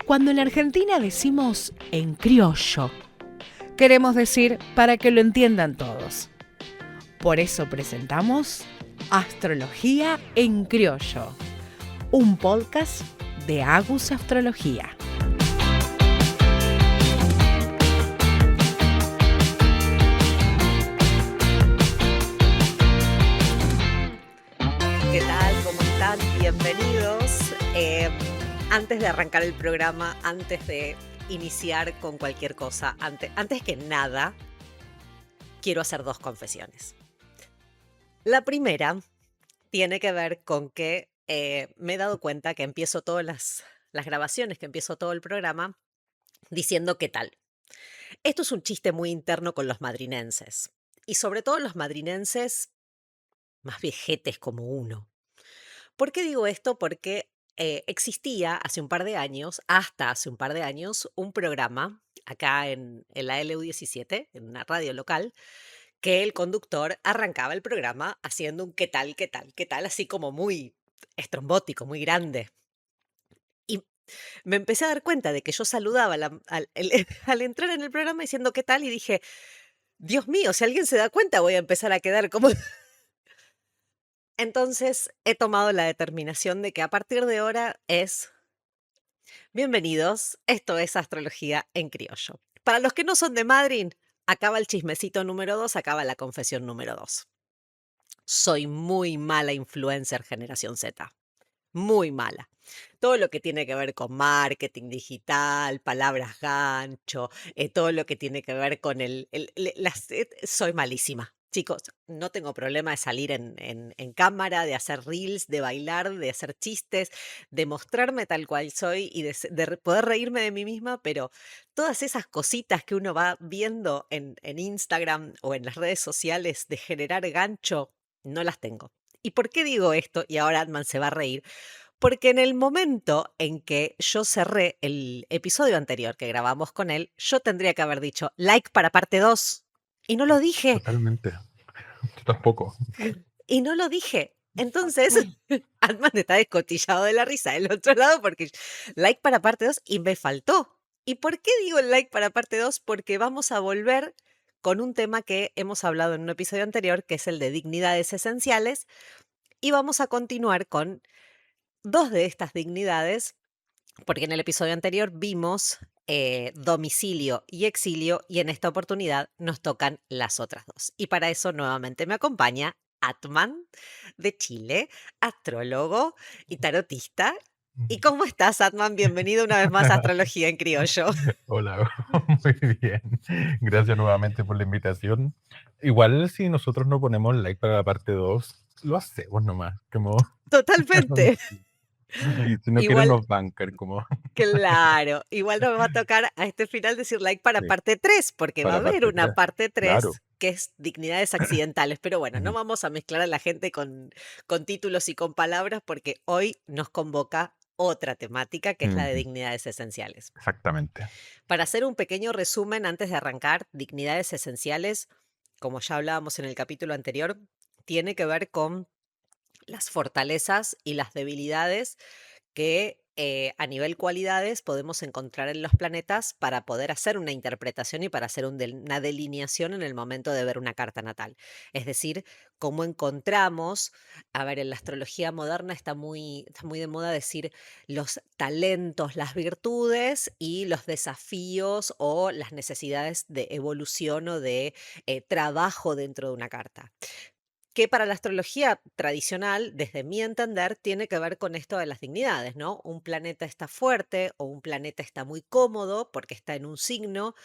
Cuando en Argentina decimos en criollo, queremos decir para que lo entiendan todos. Por eso presentamos Astrología en Criollo, un podcast de Agus Astrología. ¿Qué tal? ¿Cómo están? Bienvenidos. Antes de arrancar el programa, antes de iniciar con cualquier cosa, antes que nada, quiero hacer dos confesiones. La primera tiene que ver con que me he dado cuenta que empiezo todas las grabaciones, que empiezo todo el programa diciendo qué tal. Esto es un chiste muy interno con los madrinenses, y sobre todo los madrinenses más viejetes como uno. ¿Por qué digo esto? Porque existía hace un par de años, hasta hace un par de años, un programa acá en la LU17, en una radio local, que el conductor arrancaba el programa haciendo un qué tal, qué tal, qué tal, así como muy estrombótico, muy grande. Y me empecé a dar cuenta de que yo saludaba al entrar en el programa diciendo qué tal y dije, Dios mío, si alguien se da cuenta voy a empezar a quedar como... Entonces he tomado la determinación de que a partir de ahora es bienvenidos, esto es Astrología en Criollo. Para los que no son de Madrid, acaba el chismecito número 2, acaba la confesión número 2. Soy muy mala influencer generación Z, muy mala. Todo lo que tiene que ver con marketing digital, palabras gancho, todo lo que tiene que ver con soy malísima. Chicos, no tengo problema de salir en cámara, de hacer reels, de bailar, de hacer chistes, de mostrarme tal cual soy y poder reírme de mí misma, pero todas esas cositas que uno va viendo en Instagram o en las redes sociales de generar gancho, no las tengo. ¿Y por qué digo esto? Y ahora Atman se va a reír. Porque en el momento en que yo cerré el episodio anterior que grabamos con él, yo tendría que haber dicho like para parte 2. Y no lo dije. Totalmente. Yo tampoco. Y no lo dije. Entonces, Altman está descotillado de la risa del otro lado porque like para parte 2 y me faltó. ¿Y por qué digo el like para parte 2? Porque vamos a volver con un tema que hemos hablado en un episodio anterior, que es el de dignidades esenciales, y vamos a continuar con dos de estas dignidades. Porque en el episodio anterior vimos domicilio y exilio y en esta oportunidad nos tocan las otras dos. Y para eso nuevamente me acompaña Atman de Chile, astrólogo y tarotista. ¿Y cómo estás, Atman? Bienvenido una vez más a Astrología en Criollo. Hola, muy bien. Gracias nuevamente por la invitación. Igual si nosotros no ponemos like para la parte 2, lo hacemos nomás, como Totalmente. y si no quieren Igual, nos bancan, como claro, igual nos va a tocar a este final decir like para sí, parte 3 porque va a para haber parte una 3. parte Claro. 3 que es dignidades accidentales. Pero bueno, no Ujú. vamos a mezclar a la gente con títulos y con palabras porque hoy nos convoca otra temática que es la de Ujú. dignidades esenciales. Exactamente. Para hacer un pequeño resumen antes de arrancar, dignidades esenciales, como ya hablábamos en el capítulo anterior, tiene que ver con las fortalezas y las debilidades que a nivel cualidades podemos encontrar en los planetas para poder hacer una interpretación y para hacer una delineación en el momento de ver una carta natal. Es decir, cómo encontramos, a ver, en la astrología moderna está muy de moda decir los talentos, las virtudes y los desafíos o las necesidades de evolución o de trabajo dentro de una carta que para la astrología tradicional, desde mi entender, tiene que ver con esto de las dignidades, ¿no? Un planeta está fuerte o un planeta está muy cómodo porque está en un signo,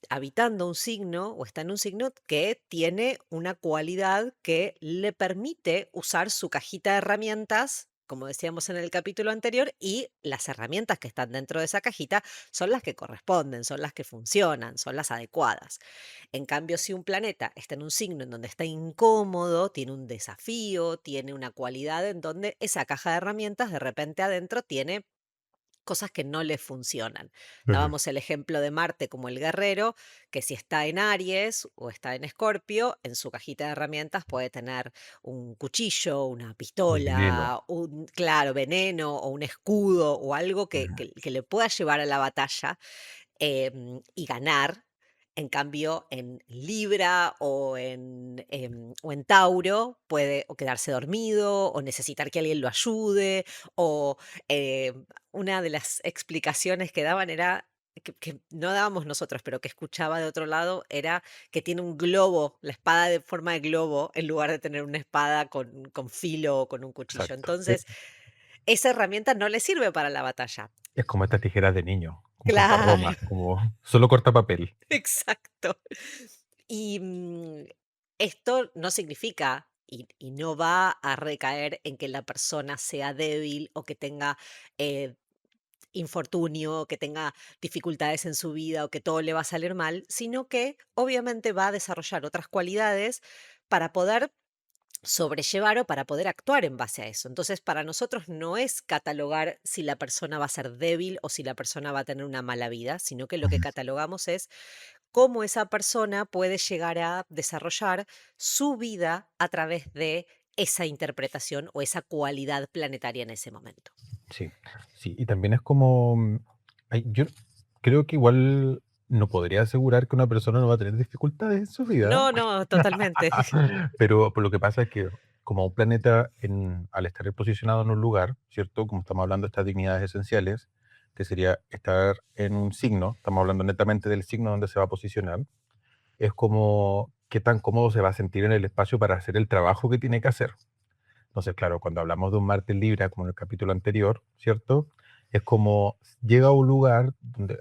habitando un signo o está en un signo que tiene una cualidad que le permite usar su cajita de herramientas, como decíamos en el capítulo anterior, y las herramientas que están dentro de esa cajita son las que corresponden, son las que funcionan, son las adecuadas. En cambio, si un planeta está en un signo en donde está incómodo, tiene un desafío, tiene una cualidad en donde esa caja de herramientas de repente adentro tiene cosas que no le funcionan. Ujú. Dábamos el ejemplo de Marte como el guerrero, que si está en Aries o está en Escorpio, en su cajita de herramientas puede tener un cuchillo, una El veneno. pistola, un, claro, veneno o un escudo o algo Ujú. que le pueda llevar a la batalla y ganar. En cambio, en Libra o en Tauro puede o quedarse dormido o necesitar que alguien lo ayude o una de las explicaciones que daban era, que no dábamos nosotros, pero que escuchaba de otro lado, era que tiene un globo, la espada de forma de globo, en lugar de tener una espada con filo o con un cuchillo. Exacto. Entonces, esa herramienta no le sirve para la batalla. Es como estas tijeras de niño, como para Claro. Roma, como solo corta papel. Exacto. Y, esto no significa y no va a recaer en que la persona sea débil o que tenga, eh, infortunio, que tenga dificultades en su vida o que todo le va a salir mal, sino que obviamente va a desarrollar otras cualidades para poder sobrellevar o para poder actuar en base a eso. Entonces, para nosotros no es catalogar si la persona va a ser débil o si la persona va a tener una mala vida, sino que lo que Ujú. catalogamos es cómo esa persona puede llegar a desarrollar su vida a través de esa interpretación o esa cualidad planetaria en ese momento. Sí, sí, y también es como, yo creo que igual no podría asegurar que una persona no va a tener dificultades en su vida, No, no, totalmente. pero por lo que pasa es que como un planeta al estar posicionado en un lugar, ¿cierto? Como estamos hablando de estas dignidades esenciales, que sería estar en un signo, estamos hablando netamente del signo donde se va a posicionar, es como qué tan cómodo se va a sentir en el espacio para hacer el trabajo que tiene que hacer. Entonces, claro, cuando hablamos de un Marte en Libra, como en el capítulo anterior, ¿cierto? Es como llega a un lugar donde,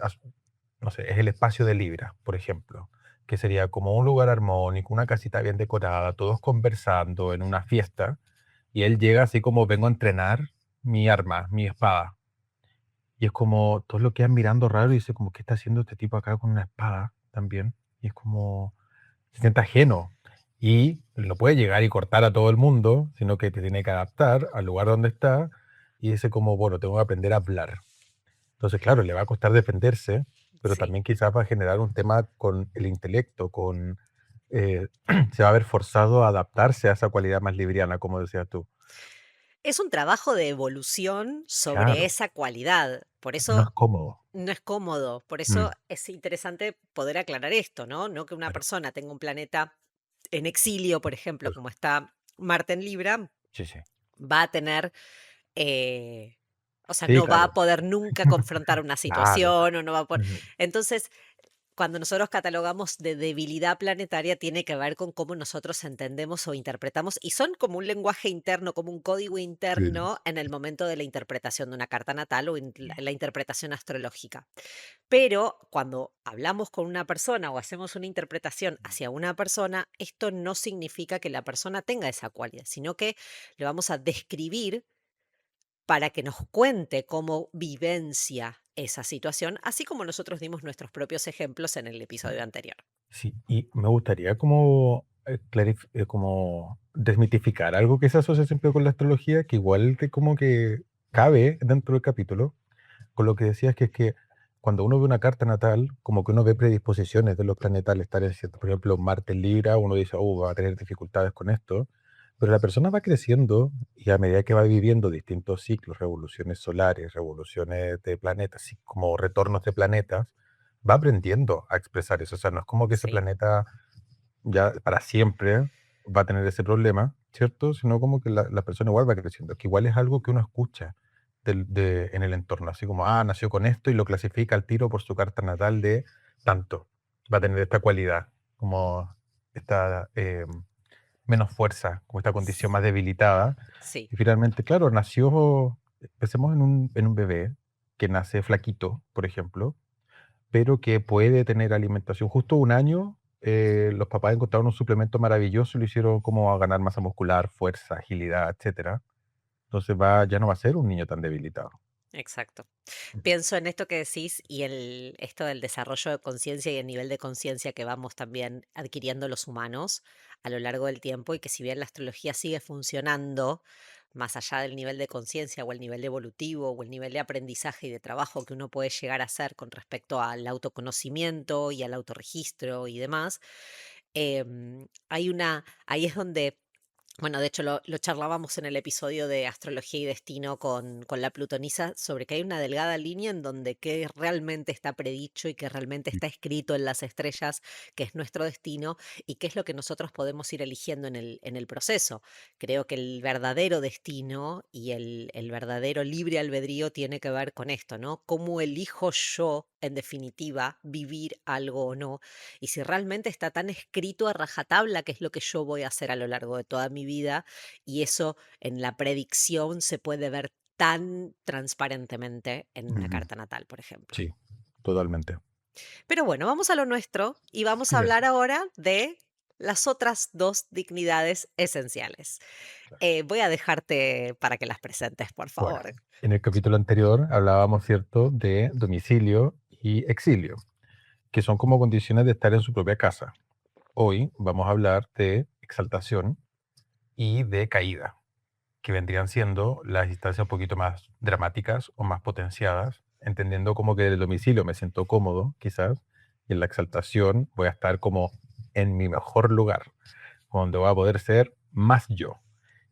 no sé, es el espacio de Libra, por ejemplo, que sería como un lugar armónico, una casita bien decorada, todos conversando en una fiesta, y él llega así como vengo a entrenar mi arma, mi espada. Y es como todos lo quedan mirando raro y dice como, ¿qué está haciendo este tipo acá con una espada también? Y es como, se siente ajeno y no puede llegar y cortar a todo el mundo, sino que te tiene que adaptar al lugar donde está y dice como, bueno, tengo que aprender a hablar. Entonces, claro, le va a costar defenderse, pero Sí. también quizás va a generar un tema con el intelecto, con eh, se va a ver forzado a adaptarse a esa cualidad más libriana, como decías tú. Es un trabajo de evolución sobre Claro, esa cualidad. Por no eso es cómodo. no es cómodo. Por eso Mm, es interesante poder aclarar esto, ¿no? No que una claro, persona tenga un planeta en exilio, por ejemplo, pues, como está Marte en Libra, sí, sí. va a tener, eh, o sea, Sí, no va claro, a poder nunca confrontar una claro. situación o no va a poder. Ujú. Entonces, cuando nosotros catalogamos de debilidad planetaria, tiene que ver con cómo nosotros entendemos o interpretamos, y son como un lenguaje interno, como un código Sí. interno en el momento de la interpretación de una carta natal o en la interpretación astrológica. Pero cuando hablamos con una persona o hacemos una interpretación hacia una persona, esto no significa que la persona tenga esa cualidad, sino que le vamos a describir para que nos cuente cómo vivencia esa situación, así como nosotros dimos nuestros propios ejemplos en el episodio anterior. Sí, y me gustaría como, como desmitificar algo que se asocia siempre con la astrología, que igual que como que cabe dentro del capítulo, con lo que decías que es que cuando uno ve una carta natal, como que uno ve predisposiciones de los planetas al estar en cierto, por ejemplo, Marte en Libra, uno dice, oh, va a tener dificultades con esto, pero la persona va creciendo y a medida que va viviendo distintos ciclos, revoluciones solares, revoluciones de planetas, así como retornos de planetas, va aprendiendo a expresar eso. O sea, no es como que ese Sí, planeta ya para siempre va a tener ese problema, ¿cierto? Sino como que la persona igual va creciendo, que igual es algo que uno escucha en el entorno, así como, ah, nació con esto y lo clasifica al tiro por su carta natal de tanto, va a tener esta cualidad, como esta menos fuerza, como esta condición s- más debilitada. sí, Y finalmente, claro, nació, pensemos en un bebé que nace flaquito, por ejemplo, pero que puede tener alimentación. Justo un año, los papás encontraron un suplemento maravilloso y lo hicieron como a ganar masa muscular, fuerza, agilidad, etcétera. Entonces ya no va a ser un niño tan debilitado. exacto. Pienso en esto que decís y esto del desarrollo de conciencia y el nivel de conciencia que vamos también adquiriendo los humanos a lo largo del tiempo y que si bien la astrología sigue funcionando más allá del nivel de conciencia o el nivel evolutivo o el nivel de aprendizaje y de trabajo que uno puede llegar a hacer con respecto al autoconocimiento y al autorregistro y demás, ahí es donde, bueno, de hecho lo charlábamos en el episodio de Astrología y Destino con la Plutonisa, sobre que hay una delgada línea en donde qué realmente está predicho y que realmente Sí. está escrito en las estrellas, que es nuestro destino, y qué es lo que nosotros podemos ir eligiendo en el proceso. Creo que el verdadero destino y el verdadero libre albedrío tiene que ver con esto, ¿no? ¿Cómo elijo yo, en definitiva, vivir algo o no? Y si realmente está tan escrito a rajatabla qué es lo que yo voy a hacer a lo largo de toda mi vida, y eso en la predicción se puede ver tan transparentemente en una Ujú. carta natal, por ejemplo. Sí, totalmente. Pero bueno, vamos a lo nuestro y vamos a hablar ahora de las otras dos dignidades esenciales. Voy a dejarte para que las presentes, por Bueno, favor. en el capítulo anterior hablábamos, ¿cierto?, de domicilio y exilio, que son como condiciones de estar en su propia casa. Hoy vamos a hablar de exaltación y de caída, que vendrían siendo las instancias un poquito más dramáticas o más potenciadas, entendiendo como que en el domicilio me siento cómodo, quizás, y en la exaltación voy a estar como en mi mejor lugar, donde voy a poder ser más yo.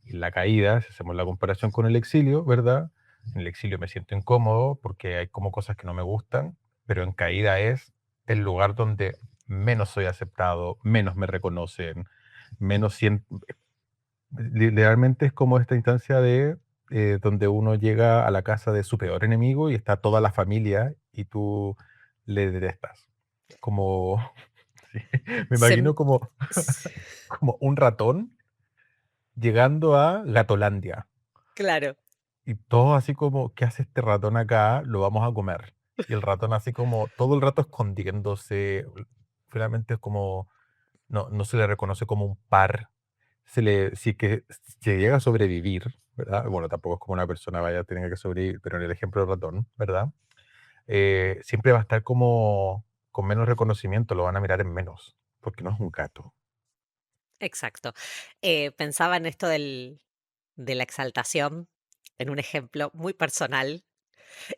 Y en la caída, si hacemos la comparación con el exilio, ¿verdad? En el exilio me siento incómodo porque hay como cosas que no me gustan, pero en caída es el lugar donde menos soy aceptado, menos me reconocen, menos siento. Literalmente es como esta instancia de donde uno llega a la casa de su peor enemigo y está toda la familia y tú le detestas. Como, sí, me imagino Se- como, como un ratón llegando a Gatolandia claro. y todo así como, ¿qué hace este ratón acá? Lo vamos a comer. Y el ratón así como todo el rato escondiéndose. Finalmente es como, no se le reconoce como un par. Sí que se llega a sobrevivir, ¿verdad? Bueno, tampoco es como una persona vaya a tener que sobrevivir, pero en el ejemplo del ratón, ¿verdad? Siempre va a estar como con menos reconocimiento, lo van a mirar en menos, porque no es un gato. Exacto. Pensaba en esto de la exaltación, en un ejemplo muy personal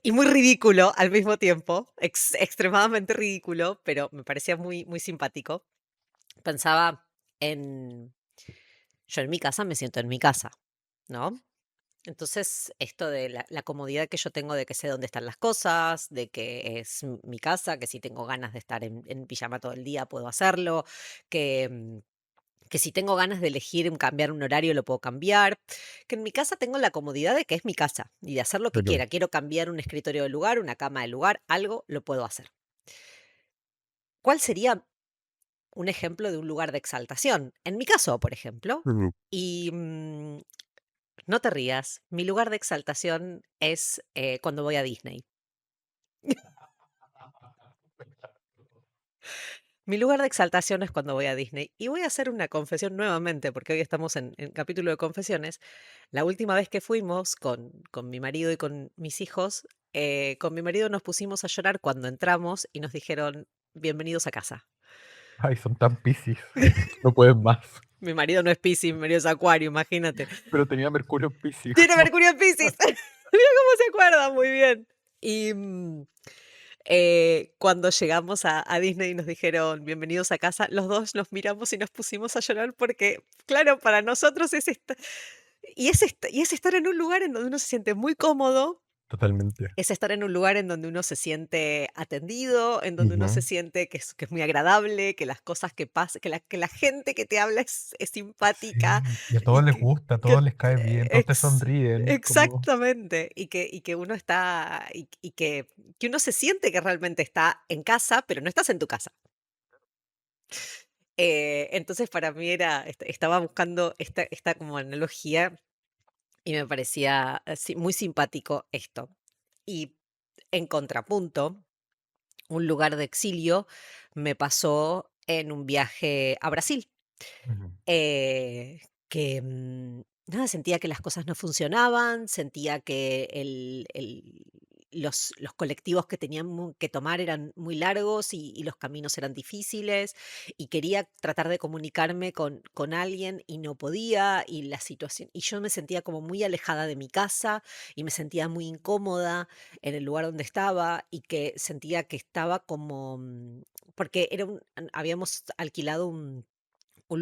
y muy ridículo al mismo tiempo, extremadamente ridículo, pero me parecía muy, muy simpático. Pensaba en, yo en mi casa me siento en mi casa, ¿no? Entonces, esto de la comodidad que yo tengo de que sé dónde están las cosas, de que es mi casa, que si tengo ganas de estar en pijama todo el día puedo hacerlo, que, que si tengo ganas de elegir cambiar un horario lo puedo cambiar, que en mi casa tengo la comodidad de que es mi casa y de hacer lo que Pero, quiera. Quiero cambiar un escritorio de lugar, una cama de lugar, algo lo puedo hacer. ¿Cuál sería un ejemplo de un lugar de exaltación? En mi caso, por ejemplo, Ujú. y no te rías, mi lugar de exaltación es cuando voy a Disney. Mi lugar de exaltación es cuando voy a Disney. Y voy a hacer una confesión nuevamente, porque hoy estamos en capítulo de confesiones. La última vez que fuimos con mi marido y con mis hijos, con mi marido nos pusimos a llorar cuando entramos y nos dijeron, bienvenidos a casa. Ay, son tan piscis, no pueden más. Mi marido no es Piscis, mi marido es Acuario, imagínate. Pero tenía Mercurio en Piscis. Tiene Mercurio en Piscis. Mira cómo se acuerda, muy bien. Y cuando llegamos a Disney y nos dijeron bienvenidos a casa, los dos nos miramos y nos pusimos a llorar porque, claro, para nosotros y es estar en un lugar en donde uno se siente muy cómodo, Totalmente. es estar en un lugar en donde uno se siente atendido, en donde uno se Ujú. siente que es muy agradable, que las cosas que pasan, que la gente que te habla es simpática Sí, y a y todos les gusta, a todos les cae bien, todos te sonríen, como exactamente, y que uno está, y que uno se siente que realmente está en casa, pero no estás en tu casa. Entonces para mí estaba buscando esta como analogía y me parecía sí, muy simpático esto. Y en contrapunto, un lugar de exilio me pasó en un viaje a Brasil, ujú. que nada, sentía que las cosas no funcionaban, sentía que los colectivos que tenían que tomar eran muy largos y los caminos eran difíciles y quería tratar de comunicarme con alguien y no podía y la situación, y yo me sentía como muy alejada de mi casa y me sentía muy incómoda en el lugar donde estaba y que sentía que estaba como, porque habíamos alquilado un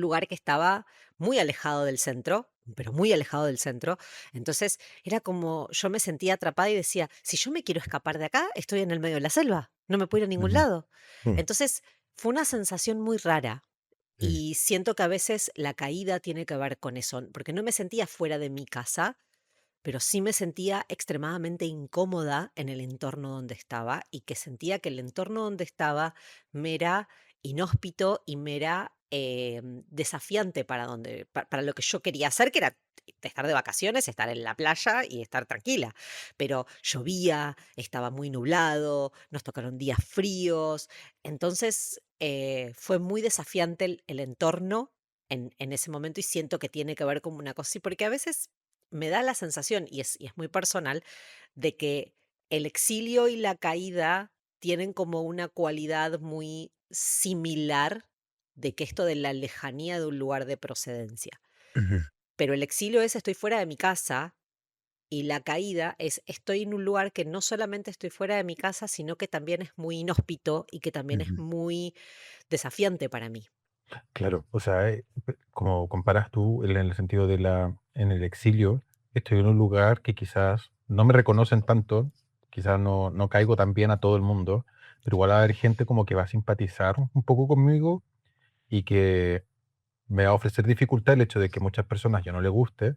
lugar que estaba muy alejado del centro, pero muy alejado del centro. Entonces era como yo me sentía atrapada y decía, si yo me quiero escapar de acá, estoy en el medio de la selva, no me puedo ir a ningún Ujú. lado. Mm, Entonces fue una sensación muy rara mm, y siento que a veces la caída tiene que ver con eso, porque no me sentía fuera de mi casa, pero sí me sentía extremadamente incómoda en el entorno donde estaba y que sentía que el entorno donde estaba me era inhóspito y me era desafiante para lo que yo quería hacer, que era estar de vacaciones, estar en la playa y estar tranquila. Pero llovía, estaba muy nublado, nos tocaron días fríos, entonces fue muy desafiante el entorno en ese momento y siento que tiene que ver con una cosa así, porque a veces me da la sensación, y es muy personal, de que el exilio y la caída tienen como una cualidad muy similar de que esto de la lejanía de un lugar de procedencia. ujú, Pero el exilio es estoy fuera de mi casa y la caída es estoy en un lugar que no solamente estoy fuera de mi casa, sino que también es muy inhóspito y que también es ujú. muy desafiante para mí. Claro, o sea, como comparas tú en el sentido de en el exilio, estoy en un lugar que quizás no me reconocen tanto, quizás no caigo tan bien a todo el mundo, pero igual va a haber gente como que va a simpatizar un poco conmigo y que me va a ofrecer dificultad el hecho de que muchas personas yo no le guste,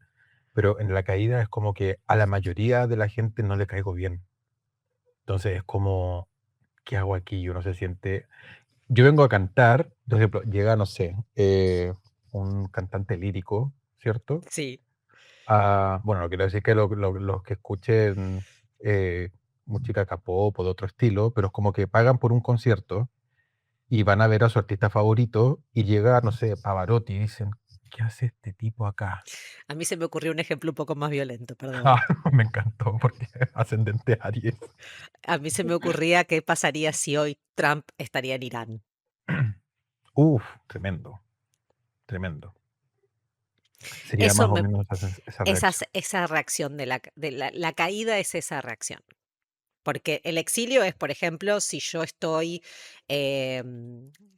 pero en la caída es como que a la mayoría de la gente no le caigo bien. Entonces es como, ¿qué hago aquí? Yo no se siente. Yo vengo a cantar, por ejemplo, llega, no sé, un cantante lírico, ¿cierto? Sí. Bueno, no quiero decir que los que escuchen música K-pop o de otro estilo, pero es como que pagan por un concierto y van a ver a su artista favorito y llega, no sé, Pavarotti y dicen, ¿qué hace este tipo acá? A mí se me ocurrió un ejemplo un poco más violento, Ah, perdón. me encantó porque ascendente Aries. A mí se me ocurría qué pasaría si hoy Trump estaría en Irán. Uf, tremendo, tremendo. Sería más Eso o me menos esa reacción. esa reacción la caída es esa reacción. Porque el exilio es, por ejemplo, si yo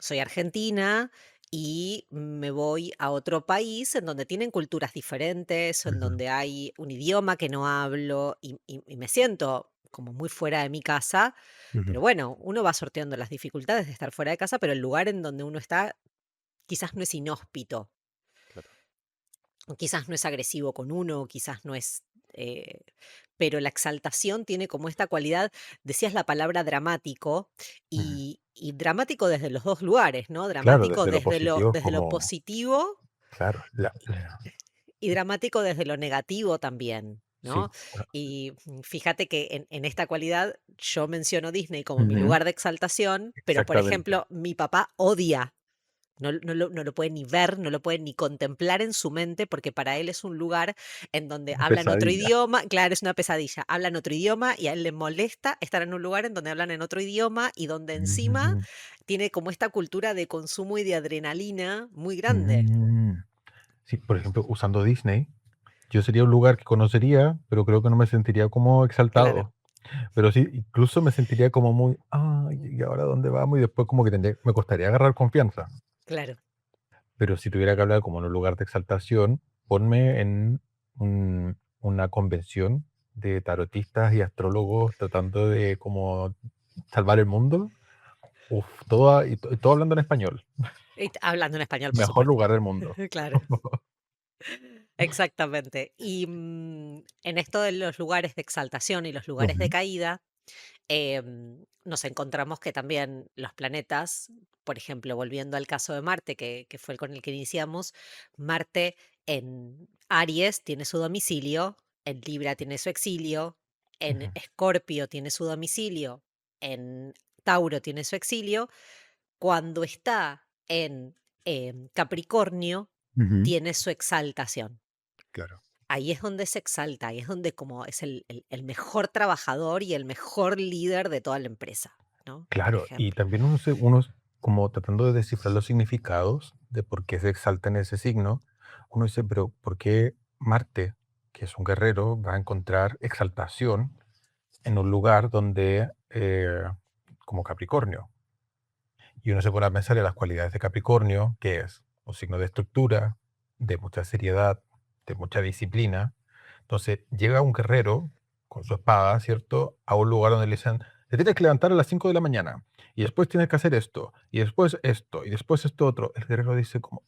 soy argentina y me voy a otro país en donde tienen culturas diferentes, en Ujú, donde hay un idioma que no hablo y me siento como muy fuera de mi casa, ujú, pero bueno, uno va sorteando las dificultades de estar fuera de casa, pero el lugar en donde uno está quizás no es inhóspito. claro. O quizás no es agresivo con uno, quizás no es... eh, pero la exaltación tiene como esta cualidad, decías la palabra dramático, Ujú. y dramático desde los dos lugares, ¿no? Claro, Dramático desde lo positivo es desde lo como, positivo claro, y dramático desde lo negativo también, sí. ¿no? Y fíjate que en esta cualidad yo menciono Disney como mi Ujú, lugar de exaltación, pero por exactamente. ejemplo, mi papá odia no lo puede ni ver, no lo puede ni contemplar en su mente, porque para él es un lugar en donde Una hablan otro pesadilla. idioma. Claro, es una pesadilla. Hablan otro idioma y a él le molesta estar en un lugar en donde hablan en otro idioma y donde encima Ujú, tiene como esta cultura de consumo y de adrenalina muy grande. mm. Sí, por ejemplo, usando Disney, yo sería un lugar que conocería, pero creo que no me sentiría como Claro, exaltado. Pero sí, incluso me sentiría como muy, ay, ¿y ahora dónde vamos? Y después como que me costaría agarrar confianza. claro. Pero si tuviera que hablar como en un lugar de exaltación, ponme en una convención de tarotistas y astrólogos tratando de como salvar el mundo. Uf, y todo hablando en español. Hablando en español, por Mejor supuesto. lugar del mundo. Claro. Exactamente. Y en esto de los lugares de exaltación y los lugares de Ujú, caída, nos encontramos que también los planetas, por ejemplo, volviendo al caso de Marte, que fue el con el que iniciamos, Marte en Aries tiene su domicilio, en Libra tiene su exilio, en ujú, Escorpio tiene su domicilio, en Tauro tiene su exilio, cuando está en Capricornio ujú. tiene su exaltación. Claro. ahí es donde se exalta, ahí es donde como es el mejor trabajador y el mejor líder de toda la empresa, ¿no? Por Claro, y ejemplo. también uno como tratando de descifrar los significados de por qué se exalta en ese signo, uno dice, pero ¿por qué Marte, que es un guerrero, va a encontrar exaltación en un lugar donde, como Capricornio? Y uno se pone a pensar en las cualidades de Capricornio, que es un signo de estructura, de mucha seriedad, de mucha disciplina. Entonces llega un guerrero con su espada, ¿cierto? A un lugar donde le dicen, te tienes que levantar a las 5 de la mañana, y después tienes que hacer esto, y después esto otro. El guerrero dice como,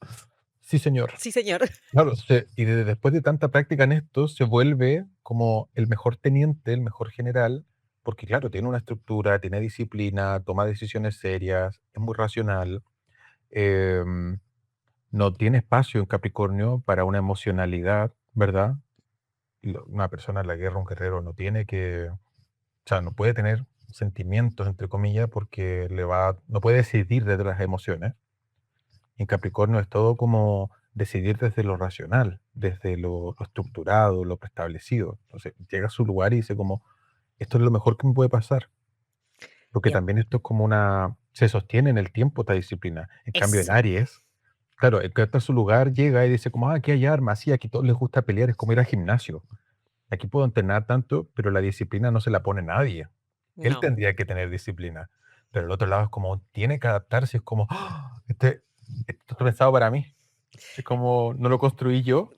sí, señor. Sí, señor. Claro, y después de tanta práctica en esto, se vuelve como el mejor teniente, el mejor general, porque claro, tiene una estructura, tiene disciplina, toma decisiones serias, es muy racional, em, no tiene espacio en Capricornio para una emocionalidad, ¿verdad? Una persona en la guerra, un guerrero, no tiene que, o sea, no puede tener sentimientos, entre comillas, porque no puede decidir desde las emociones. En Capricornio es todo como decidir desde lo racional, desde lo estructurado, lo preestablecido. Entonces llega a su lugar y dice como, esto es lo mejor que me puede pasar, porque Y ap- también esto es como se sostiene en el tiempo esta disciplina. En cambio en es, Aries, claro, el que está en su lugar llega y dice como, aquí hay armas, sí, aquí a todos les gusta pelear, es como ir al gimnasio. Aquí puedo entrenar tanto, pero la disciplina no se la pone nadie. Él no, tendría que tener disciplina. Pero el otro lado es como, tiene que adaptarse, es como, "Ah, esto está pensado para mí. Es como, no lo construí yo,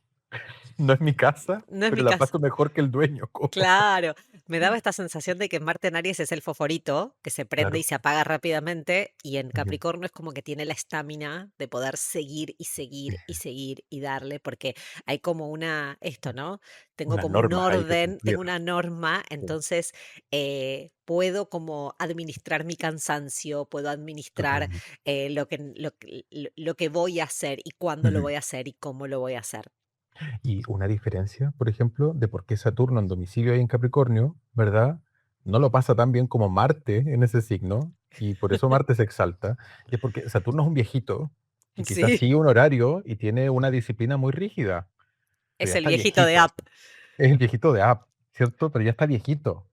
no es mi casa, no es pero mi la caso. paso mejor que el dueño. Como, Claro, me daba esta sensación de que Marte en Aries es el fosforito que se prende y claro. se apaga rápidamente, y en Ujú. Capricornio es como que tiene la estamina de poder seguir y seguir y seguir y darle, porque hay como esto, ¿no? Tengo Unas como un normas hay que orden, cumplir. tengo una norma, Sí, entonces puedo como administrar mi cansancio, puedo administrar totalmente. lo que voy a hacer y cuándo lo Ujú. voy a hacer y cómo lo voy a hacer. Y una diferencia, por ejemplo, de por qué Saturno en domicilio ahí en Capricornio, ¿verdad? No lo pasa tan bien como Marte en ese signo, y por eso Marte se exalta, y es porque Saturno es un viejito, y quizás Sí, sigue un horario y tiene una disciplina muy rígida, pero es ya el está viejito de viejito. App. Es el viejito de App, ¿cierto? Pero ya está viejito.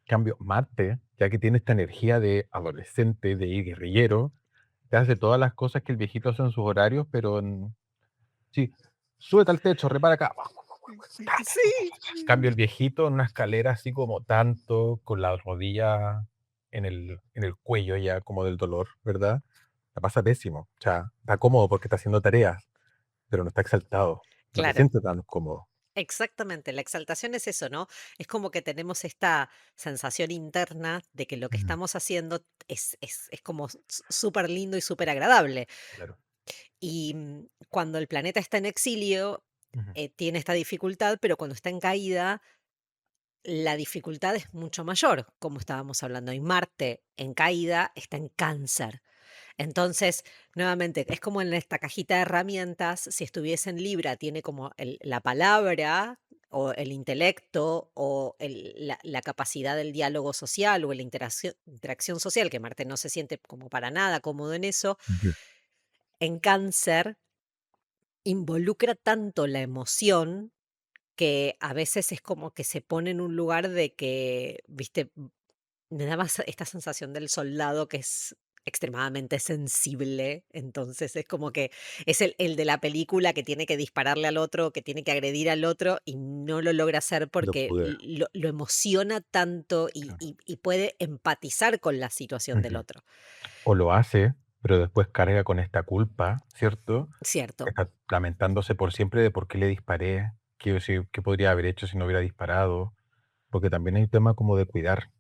Cambio, Marte, ya que tiene esta energía de adolescente, de ir guerrillero, te hace todas las cosas que el viejito hace en sus horarios, pero sí, súbete al techo, repara acá. Sí. Cambio, el viejito en una escalera así como tanto, con la rodilla en el cuello ya como del dolor, ¿verdad? La pasa pésimo. O sea, está cómodo porque está haciendo tareas, pero no está exaltado. No se Claro, siente tan cómodo. exactamente. La exaltación es eso, ¿no? Es como que tenemos esta sensación interna de que lo que Ujú, estamos haciendo es como súper lindo y súper agradable. claro. Y cuando el planeta está en exilio, Ujú, tiene esta dificultad, pero cuando está en caída, la dificultad es mucho mayor, como estábamos hablando. Y Marte en caída está en Cáncer. Entonces, nuevamente, es como en esta cajita de herramientas, si estuviese en Libra, tiene como la palabra o el intelecto o la capacidad del diálogo social o la interacción social, que Marte no se siente como para nada cómodo en eso. ujú. En Cáncer involucra tanto la emoción que a veces es como que se pone en un lugar de que, viste, me da más esta sensación del soldado que es extremadamente sensible, entonces es como que es el de la película que tiene que dispararle al otro, que tiene que agredir al otro y no lo logra hacer No porque pude. lo emociona tanto y, Claro. y puede empatizar con la situación del Ujú. otro, O lo hace, pero después carga con esta culpa, ¿cierto? ¿cierto? Está lamentándose por siempre de por qué le disparé, qué podría haber hecho si no hubiera disparado, porque también hay un tema como de cuidar,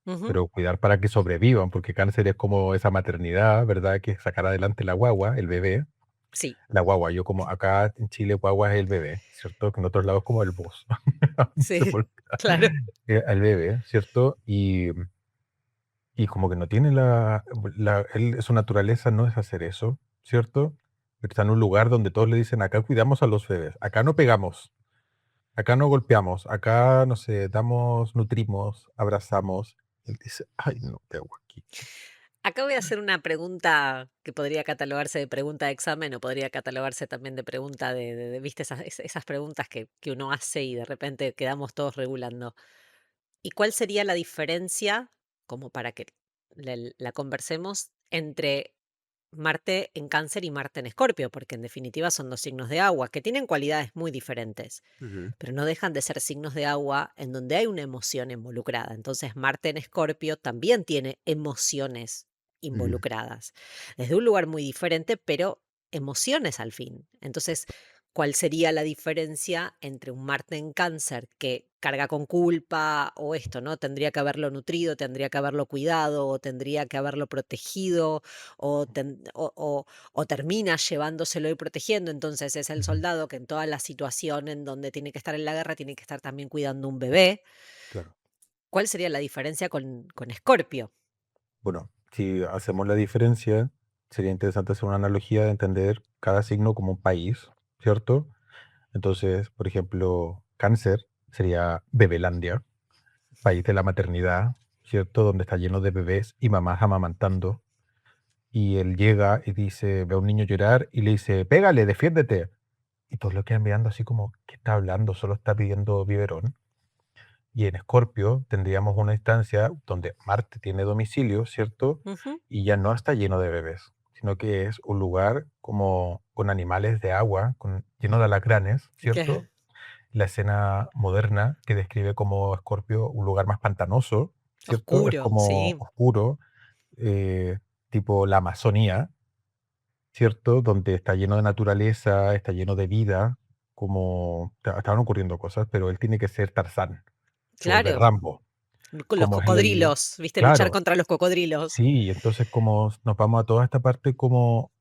Ujú, pero cuidar para que sobrevivan, porque cáncer es como esa maternidad, ¿verdad? Que es sacar adelante la guagua, el bebé. sí, La guagua, yo como acá en Chile guagua es el bebé, ¿cierto? Que en otros lados como el bus. Se me sí, olvida. claro. El bebé, ¿cierto? Y como que no tiene su naturaleza no es hacer eso, ¿cierto? Pero está en un lugar donde todos le dicen, acá cuidamos a los bebés, acá no pegamos, acá no golpeamos, acá, no sé, damos, nutrimos, abrazamos. Él dice, ay, no, ¿qué hago aquí? Acá voy a hacer una pregunta que podría catalogarse de pregunta de examen o podría catalogarse también de pregunta ¿viste? Esas preguntas que uno hace y de repente quedamos todos regulando. ¿Y cuál sería la diferencia, como para que la conversemos, entre Marte en Cáncer y Marte en Escorpio? Porque en definitiva son dos signos de agua que tienen cualidades muy diferentes, Ujú. pero no dejan de ser signos de agua en donde hay una emoción involucrada. Entonces, Marte en Escorpio también tiene emociones Mm, involucradas, desde un lugar muy diferente, pero emociones al fin. Entonces, ¿cuál sería la diferencia entre un Marte en Cáncer que carga con culpa o esto, ¿no? Tendría que haberlo nutrido, tendría que haberlo cuidado, o tendría que haberlo protegido, o termina llevándoselo y protegiendo. Entonces es el ujú, soldado que en toda la situación en donde tiene que estar en la guerra, tiene que estar también cuidando un bebé. claro. ¿Cuál sería la diferencia con Escorpio? Bueno, si hacemos la diferencia, sería interesante hacer una analogía de entender cada signo como un país, ¿cierto? Entonces, por ejemplo, Cáncer sería Bebelandia, país de la maternidad, ¿cierto? Donde está lleno de bebés y mamás amamantando. Y él llega y dice, ve a un niño llorar y le dice, pégale, defiéndete. Y todos lo quedan mirando así como, ¿qué está hablando? Solo está pidiendo biberón. Y en Escorpio tendríamos una instancia donde Marte tiene domicilio, ¿cierto? Ujú. Y ya no está lleno de bebés, sino que es un lugar como con animales de agua, lleno de alacranes, ¿cierto? Que La escena moderna que describe como Escorpio un lugar más pantanoso, ¿cierto? Es oscuro, como sí. oscuro, eh, tipo la Amazonía, ¿cierto? Donde está lleno de naturaleza, está lleno de vida, como estaban ocurriendo cosas, pero él tiene que ser Tarzán, se vuelve Claro, Rambo, con los como es el... cocodrilos, ¿viste? Luchar Claro, contra los cocodrilos. sí, entonces como nos vamos a toda esta parte como,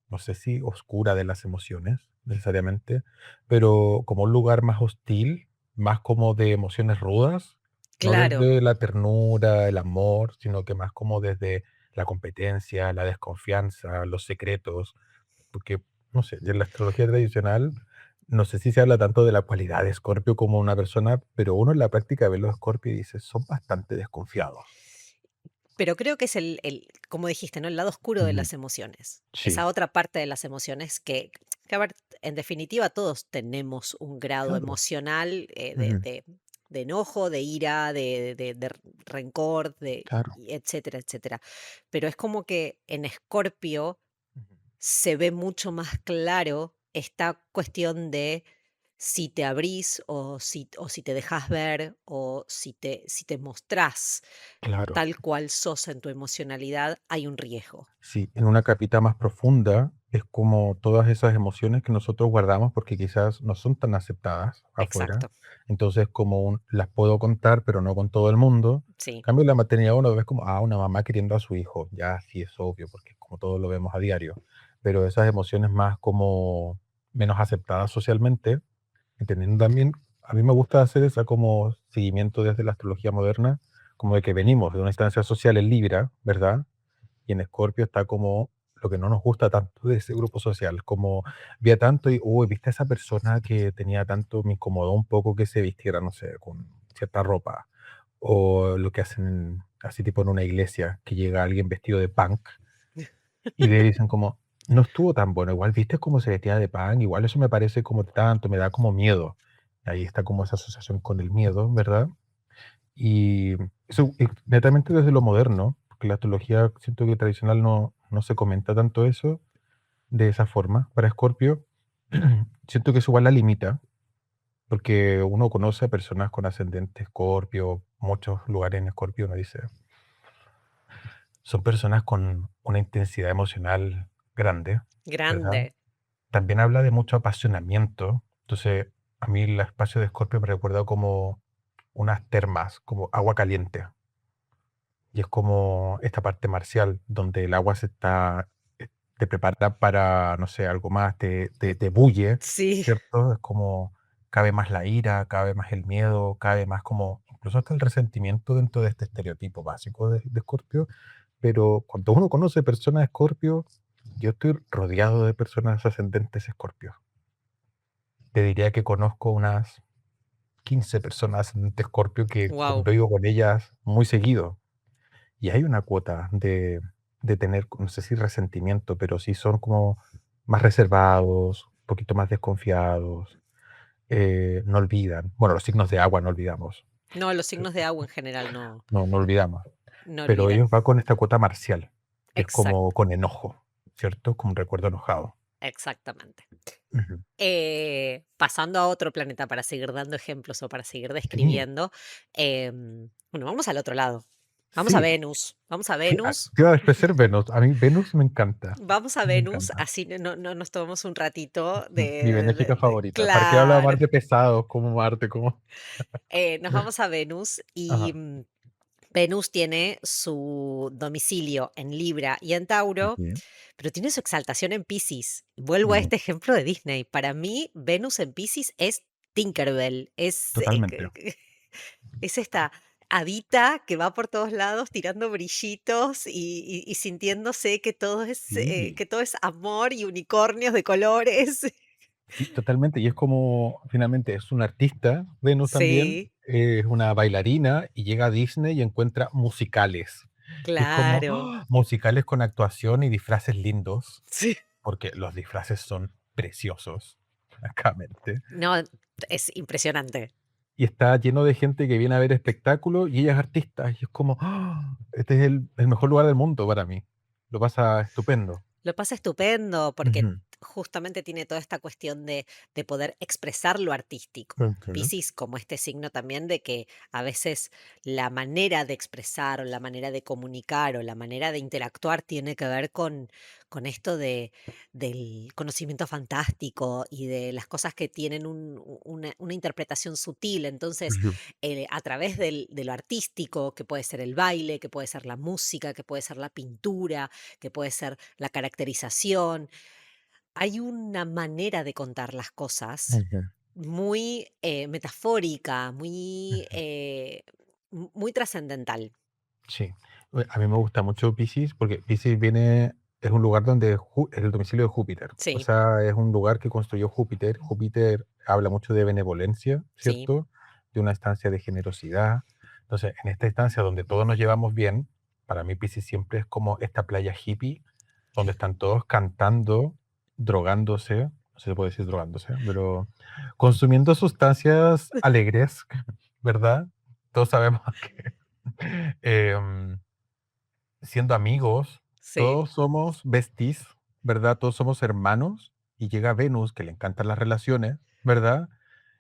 no sé si oscura de las emociones necesariamente, pero como un lugar más hostil, más como de emociones rudas, no Claro, desde la ternura, el amor, sino que más como desde la competencia, la desconfianza, los secretos, porque, no sé, en la astrología tradicional, no sé si se habla tanto de la cualidad de Escorpio como una persona, pero uno en la práctica ve los Escorpio y dice, son bastante desconfiados. pero creo que es como dijiste, ¿no? El lado oscuro de Ujú. las emociones. Sí, Esa otra parte de las emociones que, a ver, en definitiva todos tenemos un grado claro. emocional Ujú. de enojo, de ira, de rencor, Claro. y etcétera, etcétera. Pero es como que en Escorpio Ujú. se ve mucho más claro esta cuestión de si te abrís o si te dejas ver o si te mostrás Claro. tal cual sos en tu emocionalidad, hay un riesgo. Sí, en una capita más profunda es como todas esas emociones que nosotros guardamos porque quizás no son tan aceptadas afuera. Exacto, Entonces, las puedo contar, pero no con todo el mundo. En sí, cambio, la maternidad uno ve como, una mamá queriendo a su hijo. Ya, sí, es obvio, porque es como todos lo vemos a diario. Pero esas emociones más como menos aceptadas socialmente, entendiendo también, a mí me gusta hacer esa como seguimiento desde la astrología moderna, como de que venimos de una instancia social en Libra, ¿verdad? Y en Escorpio está como lo que no nos gusta tanto de ese grupo social, como vi tanto y, uy, viste a esa persona que tenía tanto, me incomodó un poco que se vistiera, no sé, con cierta ropa, o lo que hacen así tipo en una iglesia, que llega alguien vestido de punk y le dicen como, no estuvo tan bueno, igual viste cómo se vestía de punk, igual eso me parece como tanto, me da como miedo. Ahí está como esa asociación con el miedo, ¿verdad? Y eso netamente desde lo moderno, porque la astrología siento que tradicional no se comenta tanto eso de esa forma. Para Escorpio, siento que eso igual la limita, porque uno conoce a personas con ascendente Escorpio, muchos lugares en Escorpio, uno dice, son personas con una intensidad emocional grande, ¿verdad? grande. También habla de mucho apasionamiento. Entonces, a mí el espacio de Escorpio me recuerda como unas termas, como agua caliente. Y es como esta parte marcial, donde el agua te prepara para, no sé, algo más, te bulle, Sí, ¿cierto? Es como cabe más la ira, cabe más el miedo, cabe más como, incluso hasta el resentimiento dentro de este estereotipo básico de Escorpio. Pero cuando uno conoce personas de Escorpio, yo estoy rodeado de personas ascendentes Escorpio. Te diría que conozco unas 15 personas ascendentes Escorpio que wow. convivo con ellas muy seguido. Y hay una cuota de de tener, no sé si resentimiento, pero sí son como más reservados, un poquito más desconfiados, no olvidan. Bueno, los signos de agua no olvidamos, No, los signos de agua en general no olvidamos, no pero olvidan. ellos van con esta cuota marcial, que es como Exacto, con enojo, ¿cierto? Como un recuerdo enojado. exactamente. Ujú. Pasando a otro planeta para seguir dando ejemplos o para seguir Sí, describiendo, bueno, vamos al otro lado. Vamos a sí, Venus. Vamos a sí, Venus. te iba a decir Venus. A mí Venus Vamos a me Venus, encanta. así no nos tomamos un ratito Mi benéfica favorita. ¿Para qué habla claro. más de pesados como Marte? Como... Nos vamos a Venus y Ajá. Venus tiene su domicilio en Libra y en Tauro, Ujú. pero tiene su exaltación en Piscis. Vuelvo a Ujú. este ejemplo de Disney. Para mí, Venus en Piscis es Tinkerbell, Totalmente. es esta hadita que va por todos lados tirando brillitos y sintiéndose Sí, que todo es amor y unicornios de colores. sí, totalmente. Y es como, finalmente, es una artista, Venus también, Sí, es una bailarina y llega a Disney y encuentra musicales. Y es como claro. ¡ah! Musicales con actuación y disfraces lindos, Sí. porque los disfraces son preciosos, francamente. No, es impresionante. Y está lleno de gente que viene a ver espectáculos y ella es artista. Y es como, ¡ah! Este es el mejor lugar del mundo para mí. Lo pasa estupendo. Lo pasa estupendo porque Ujú, justamente tiene toda esta cuestión de poder expresar lo artístico. ujú, Piscis como este signo también de que a veces la manera de expresar o la manera de comunicar o la manera de interactuar tiene que ver con esto del conocimiento fantástico y de las cosas que tienen una interpretación sutil. Entonces, ujú, a través de lo artístico, que puede ser el baile, que puede ser la música, que puede ser la pintura, que puede ser la caracterización. Hay una manera de contar las cosas ujú, muy metafórica, muy, ujú. muy trascendental. Sí, a mí me gusta mucho Piscis porque Piscis viene, es un lugar donde es el domicilio de Júpiter. O Sí, sea, es un lugar que construyó Júpiter. Júpiter habla mucho de benevolencia, sí, ¿cierto? De una estancia de generosidad. Entonces, en esta instancia donde todos nos llevamos bien, para mí Piscis siempre es como esta playa hippie donde están todos cantando, drogándose, no sé si se puede decir drogándose, pero consumiendo sustancias alegres, ¿verdad? Todos sabemos que em, siendo amigos, sí. todos somos besties, ¿verdad? Todos somos hermanos y llega Venus, que le encantan las relaciones, ¿verdad?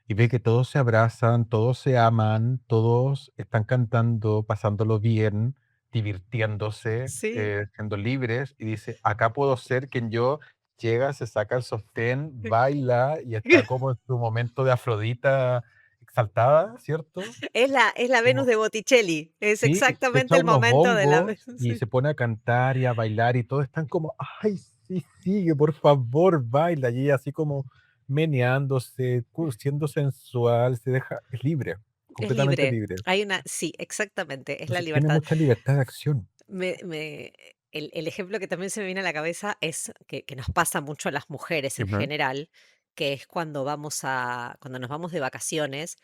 Y ve que todos se abrazan, todos se aman, todos están cantando, pasándolo bien, divirtiéndose, Sí. siendo libres, y dice, acá puedo ser quien yo llega, se saca el sostén, baila y está como en su momento de Afrodita exaltada, ¿cierto? Es la Venus Como de Botticelli, es sí, y se exactamente echa el unos momento de la hongos Venus, y sí. se pone a cantar y a bailar y todos están como, ay, sí, sigue, por favor, baila. Y ella así como meneándose, siendo sensual, se deja, es libre, Es completamente libre. libre. Sí, exactamente, es la Entonces tiene libertad. mucha libertad de acción. Me me el ejemplo que también se me viene a la cabeza es que nos pasa mucho a las mujeres en Ujú, general, que es cuando nos vamos de vacaciones.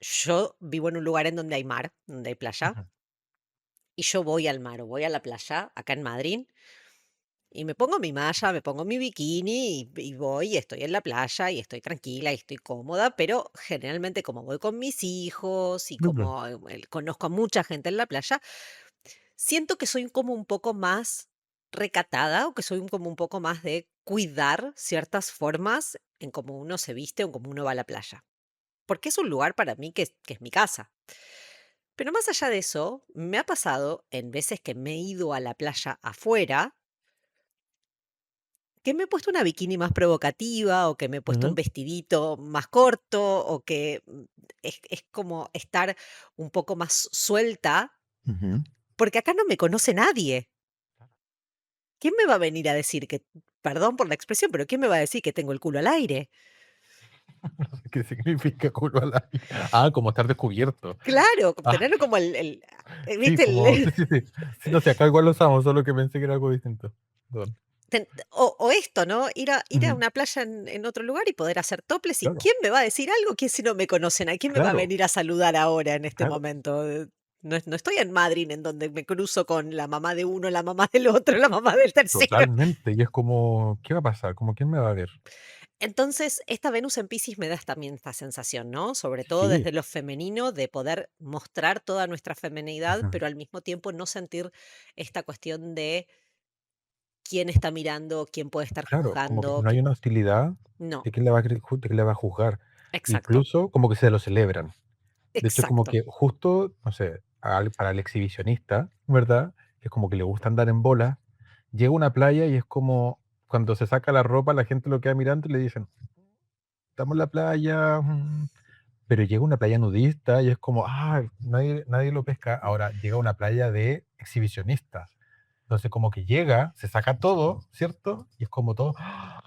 Yo vivo en un lugar en donde hay mar, donde hay playa, ujú, y yo voy al mar o voy a la playa acá en Madrid y me pongo mi malla, me pongo mi bikini y voy y estoy en la playa y estoy tranquila y estoy cómoda, pero generalmente como voy con mis hijos y ujú, como conozco a mucha gente en la playa, siento que soy como un poco más recatada o que soy como un poco más de cuidar ciertas formas en cómo uno se viste o cómo uno va a la playa. Porque es un lugar para mí que es mi casa. Pero más allá de eso, me ha pasado en veces que me he ido a la playa afuera, que me he puesto una bikini más provocativa o que me he puesto un ujú, vestidito más corto o que es como estar un poco más suelta, ujú. porque acá no me conoce nadie. ¿Quién me va a venir a decir que, perdón por la expresión, pero quién me va a decir que tengo el culo al aire? ¿Qué significa culo al aire? Ah, como estar descubierto. Claro, como Ah, tener como sí, ¿viste? como, sí, sí, sí. Sí, no sé, acá igual lo usamos, solo que pensé que era algo distinto. Perdón. O esto, ¿no? Ir a Ujú, una playa en otro lugar y poder hacer topless. ¿Y claro, quién me va a decir algo? ¿Quién si no me conocen? ¿A quién me va a claro, venir a saludar ahora en este claro. momento? No estoy en Madrid, en donde me cruzo con la mamá de uno, la mamá del otro, la mamá del tercero. Totalmente, y es como, ¿qué va a pasar? Como, ¿quién me va a ver? Entonces, esta Venus en Piscis me da también esta sensación, ¿no? Sobre todo Sí, desde lo femenino, de poder mostrar toda nuestra feminidad, ujú, pero al mismo tiempo no sentir esta cuestión de quién está mirando, quién puede estar claro, como que juzgando. no hay una hostilidad No, de quién le va a de quién le va a juzgar. exacto, Incluso como que se lo celebran. De hecho, como exacto, que justo, no sé, para el exhibicionista, ¿verdad? Que es como que le gusta andar en bola, llega a una playa y es como cuando se saca la ropa, la gente lo queda mirando y le dicen, estamos en la playa, pero llega a una playa nudista y es como, ah, nadie lo pesca. Ahora llega a una playa de exhibicionistas. Entonces, como que llega, se saca todo, ¿cierto? Y es como todo, ¡ah!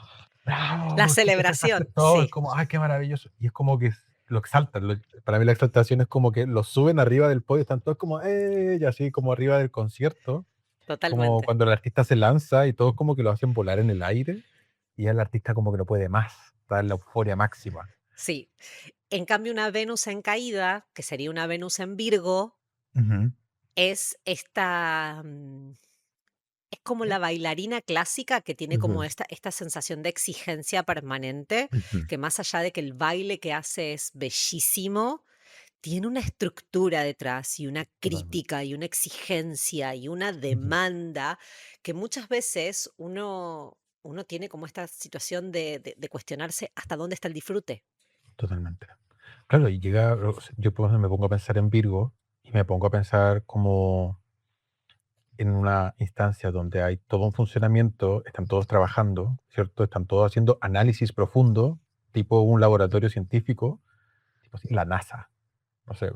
la ¡Bravo! Tú te sacaste celebración, todo. Es sí, como, ¡ay, qué maravilloso! Y es como que lo exaltan. Para mí, la exaltación es como que lo suben arriba del podio, están todos como, y así como arriba del concierto. Como totalmente, cuando el artista se lanza y todos como que lo hacen volar en el aire. Y ya el artista como que no puede más, está en la euforia máxima. sí. En cambio, una Venus en caída, que sería una Venus en Virgo, Ujú, es esta, es como la bailarina clásica que tiene como ujú, esta sensación de exigencia permanente, ujú, que más allá de que el baile que hace es bellísimo, tiene una estructura detrás y una totalmente. crítica y una exigencia y una Ujú. demanda que muchas veces uno tiene como esta situación de cuestionarse hasta dónde está el disfrute. Totalmente. Claro, y llega, yo por ejemplo, me pongo a pensar en Virgo y me pongo a pensar como en una instancia donde hay todo un funcionamiento, están todos trabajando, ¿cierto? Están todos haciendo análisis profundo, tipo un laboratorio científico, tipo así, la NASA. No sé,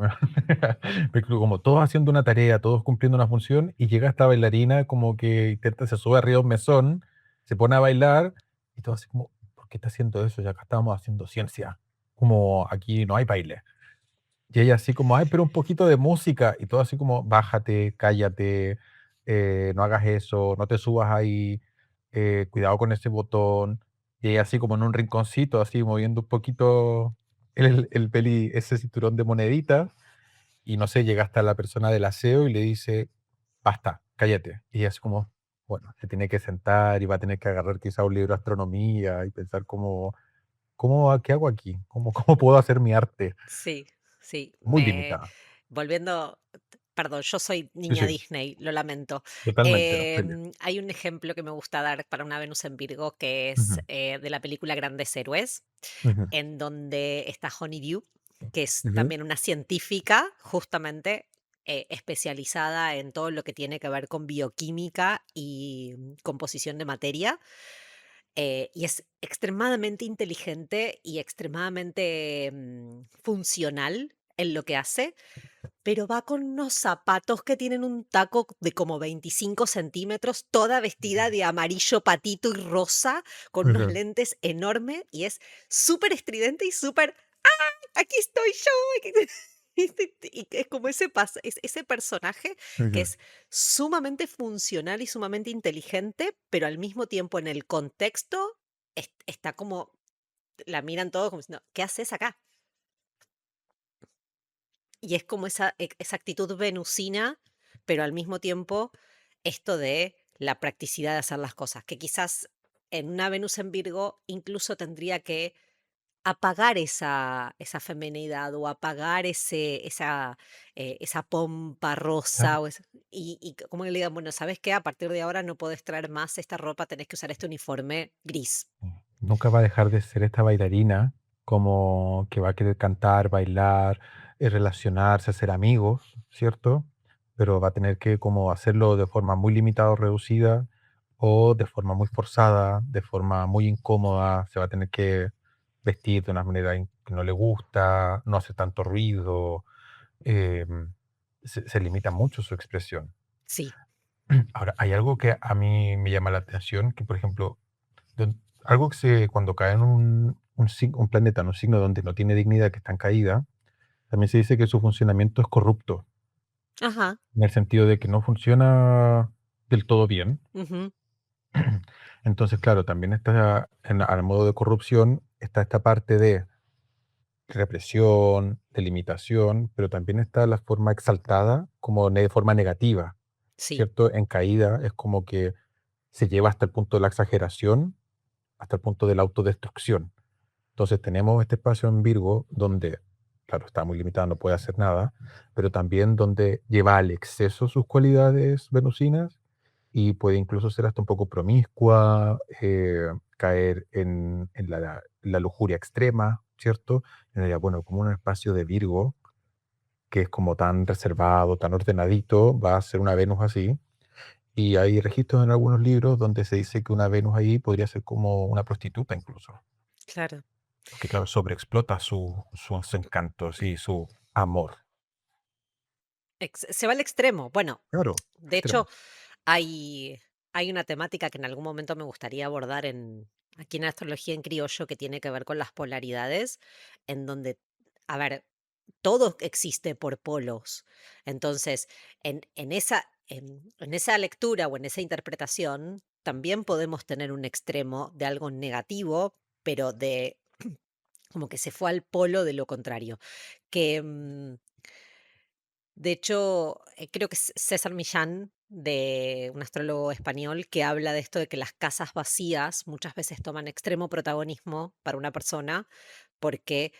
pero como todos haciendo una tarea, todos cumpliendo una función, y llega esta bailarina como que intenta, se sube arriba de un mesón, se pone a bailar, y todo así como, ¿por qué está haciendo eso? Ya acá estamos haciendo ciencia. Como aquí no hay baile. Y ella así como, ay, pero un poquito de música. Y todo así como, bájate, cállate, no hagas eso, no te subas ahí, cuidado con ese botón. Y ella así como en un rinconcito, así moviendo un poquito ese cinturón de moneditas. Y no sé, llega hasta la persona del aseo y le dice, basta, cállate. Y ella así como, bueno, se tiene que sentar y va a tener que agarrar quizá un libro de astronomía y pensar como, ¿qué hago aquí? ¿Cómo puedo hacer mi arte? Sí, sí, Muy me limitada. volviendo, perdón, yo soy Sí, niña sí, Disney, lo lamento. totalmente, no, estoy bien. Hay un ejemplo que me gusta dar para una Venus en Virgo que es Ujú, de la película Grandes Héroes, ujú, en donde está Honeydew, que es ujú, también una científica justamente especializada en todo lo que tiene que ver con bioquímica y composición de materia. Y es extremadamente inteligente y extremadamente funcional en lo que hace, pero va con unos zapatos que tienen un taco de como 25 centímetros, toda vestida de amarillo patito y rosa, con unos ujú, lentes enormes, y es súper estridente y súper, aquí estoy yo. Aquí y es como ese personaje que ujú. es sumamente funcional y sumamente inteligente, pero al mismo tiempo en el contexto está como, la miran todos como diciendo, ¿qué haces acá? Y es como esa actitud venusina, pero al mismo tiempo esto de la practicidad de hacer las cosas, que quizás en una Venus en Virgo incluso tendría que apagar esa feminidad o apagar esa pompa Claro, rosa y como que le digan, bueno, ¿sabes qué? A partir de ahora no podés traer más esta ropa, tenés que usar este uniforme gris. nunca va a dejar de ser esta bailarina, como que va a querer cantar, bailar, relacionarse, hacer amigos, ¿cierto? Pero va a tener que como hacerlo de forma muy limitada o reducida, o de forma muy forzada, de forma muy incómoda, se va a tener que vestir de una manera que no le gusta, no hace tanto ruido, se limita mucho su expresión. Sí. Ahora, hay algo que a mí me llama la atención, que por ejemplo, algo que cuando cae en un planeta, en un signo donde no tiene dignidad, que está en caída, también se dice que su funcionamiento es corrupto, Ajá. en el sentido de que no funciona del todo bien. Ujú. Entonces, claro, también está al modo de corrupción, está esta parte de represión, de limitación, pero también está la forma exaltada como de forma negativa, Sí, ¿cierto? En caída es como que se lleva hasta el punto de la exageración, hasta el punto de la autodestrucción. Entonces tenemos este espacio en Virgo donde, claro, está muy limitado, no puede hacer nada, pero también donde lleva al exceso sus cualidades venusinas y puede incluso ser hasta un poco promiscua, caer en la lujuria extrema, ¿cierto? Y uno diría, bueno, como un espacio de Virgo, que es como tan reservado, tan ordenadito, va a ser una Venus así. Y hay registros en algunos libros donde se dice que una Venus ahí podría ser como una prostituta incluso. claro. Porque claro, sobreexplota sus encantos y su amor. Se va al extremo. Bueno, Claro, de hecho, extremos. hay, hay una temática que en algún momento me gustaría abordar aquí en Astrología en Criollo que tiene que ver con las polaridades, en donde, a ver, todo existe por polos. Entonces, en esa lectura o en esa interpretación, también podemos tener un extremo de algo negativo, pero de como que se fue al polo de lo contrario. Que de hecho, creo que es César Millán, de un astrólogo español, que habla de esto de que las casas vacías muchas veces toman extremo protagonismo para una persona, porque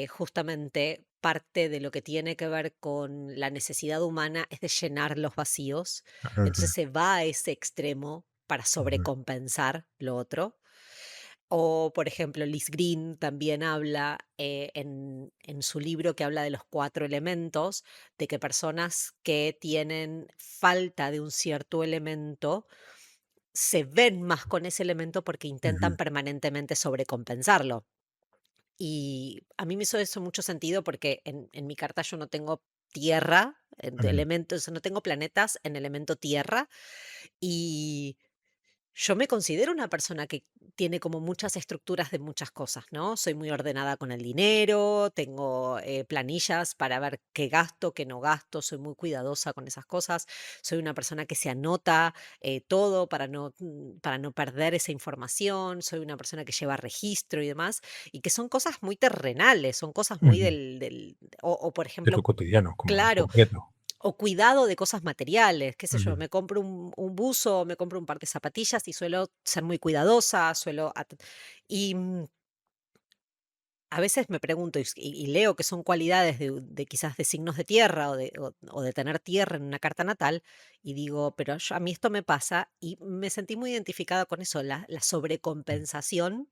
justamente parte de lo que tiene que ver con la necesidad humana es de llenar los vacíos. Ujú, Entonces se va a ese extremo para ujú, sobrecompensar lo otro. O, por ejemplo, Liz Green también habla en su libro que habla de los 4 elementos, de que personas que tienen falta de un cierto elemento se ven más con ese elemento porque intentan ujú, permanentemente sobrecompensarlo. Y a mí me hizo eso mucho sentido porque en mi carta yo no tengo tierra, de ujú. elementos, no tengo planetas en elemento tierra y yo me considero una persona que tiene como muchas estructuras de muchas cosas, ¿no? Soy muy ordenada con el dinero, tengo planillas para ver qué gasto, qué no gasto, soy muy cuidadosa con esas cosas, soy una persona que se anota todo para no perder esa información, soy una persona que lleva registro y demás, y que son cosas muy terrenales, son cosas muy Ujú. o por De lo ejemplo, cotidiano, como claro, concreto. o cuidado de cosas materiales, qué sé yo, Ujú, me compro un buzo, me compro un par de zapatillas y suelo ser muy cuidadosa, y a veces me pregunto y leo que son cualidades de quizás de signos de tierra o de tener tierra en una carta natal y digo, pero a mí esto me pasa y me sentí muy identificada con eso, la ujú. sobrecompensación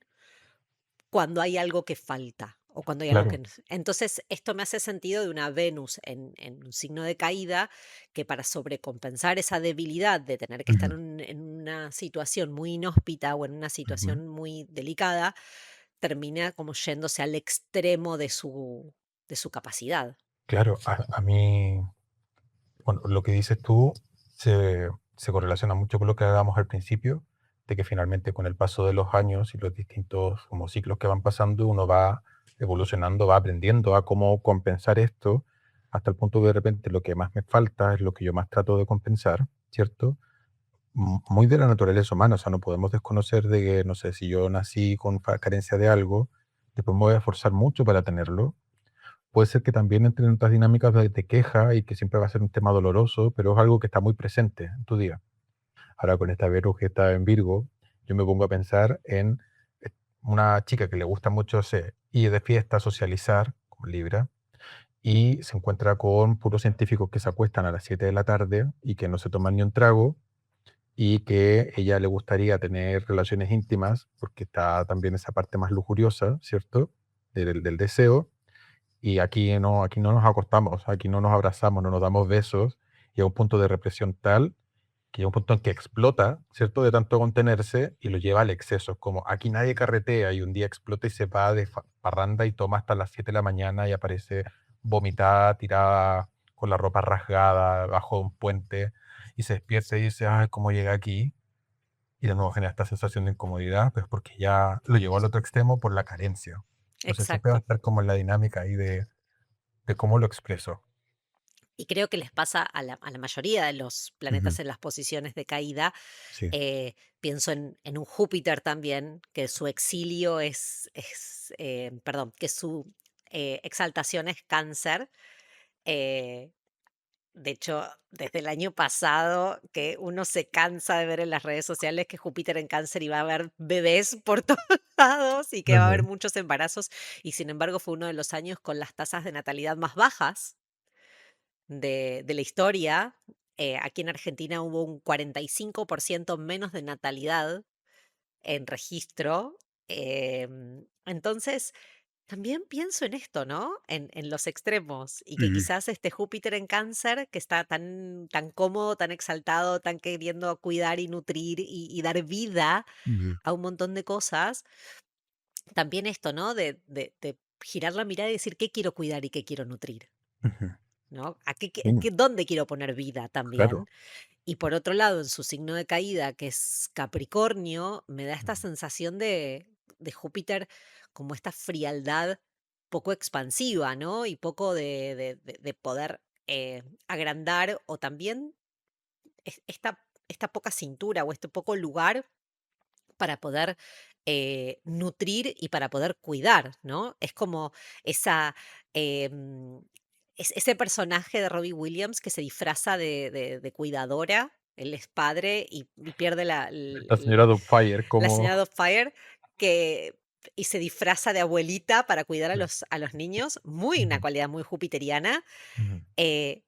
cuando hay algo que falta o cuando hay algo que Claro. no entonces, esto me hace sentido de una Venus en un signo de caída, que para sobrecompensar esa debilidad de tener que estar Ujú, en una situación muy inhóspita o en una ujú. situación muy delicada, termina como yéndose al extremo de su capacidad. Claro, a mí, bueno, lo que dices tú se correlaciona mucho con lo que hablábamos al principio, de que finalmente con el paso de los años y los distintos como ciclos que van pasando, uno va evolucionando, va aprendiendo a cómo compensar esto, hasta el punto de repente lo que más me falta es lo que yo más trato de compensar, ¿cierto? Muy de la naturaleza humana, o sea, no podemos desconocer de que, no sé, si yo nací con carencia de algo, después me voy a esforzar mucho para tenerlo. Puede ser que también entren en otras dinámicas de queja y que siempre va a ser un tema doloroso, pero es algo que está muy presente en tu día. Ahora con esta Venus que está en Virgo, yo me pongo a pensar en una chica que le gusta mucho ir de fiesta, socializar, como Libra, y se encuentra con puros científicos que se acuestan a las 7 de la tarde y que no se toman ni un trago y que ella le gustaría tener relaciones íntimas porque está también esa parte más lujuriosa, ¿cierto? Del deseo. Y aquí no nos acostamos, aquí no nos abrazamos, no nos damos besos, y a un punto de represión tal que llega un punto en que explota, ¿cierto? De tanto contenerse y lo lleva al exceso. Es como aquí nadie carretea y un día explota y se va de parranda y toma hasta las 7 de la mañana y aparece vomitada, tirada, con la ropa rasgada, bajo un puente y se despierta y dice, ay, ¿cómo llega aquí? Y de nuevo genera esta sensación de incomodidad, pues porque ya lo llevó al otro extremo por la carencia. Entonces siempre va a Exacto. estar como en la dinámica ahí de cómo lo expreso. Y creo que les pasa a la mayoría de los Ujú, planetas en las posiciones de caída. sí, Pienso en un Júpiter también, que su exilio perdón, que su exaltación es Cáncer. eh, de hecho, desde el año pasado que uno se cansa de ver en las redes sociales que Júpiter en Cáncer iba a haber bebés por todos lados y que va a haber Ujú, muchos embarazos, y sin embargo fue uno de los años con las tasas de natalidad más bajas de la historia. Aquí en Argentina hubo un 45% menos de natalidad en registro. Entonces, también pienso en esto, ¿no? En los extremos, y que sí, quizás este Júpiter en Cáncer, que está tan cómodo, tan exaltado, tan queriendo cuidar y nutrir y dar vida ujú, a un montón de cosas, también esto, ¿no? De girar la mirada y decir qué quiero cuidar y qué quiero nutrir, ujú. ¿no? ¿A Sí, dónde quiero poner vida claro. también? Y por otro lado, en su signo de caída, que es Capricornio, me da esta Ujú, sensación de Júpiter como esta frialdad poco expansiva, ¿no? Y poco de poder agrandar, o también esta poca cintura o este poco lugar para poder nutrir y para poder cuidar, ¿no? Es como esa... em, ese personaje de Robbie Williams que se disfraza de cuidadora. Él es padre y pierde Esta señora Doubtfire, la como... señora Doubtfire, que y se disfraza de abuelita para cuidar a los niños. Muy una Ujú, cualidad muy jupiteriana. ujú. eh,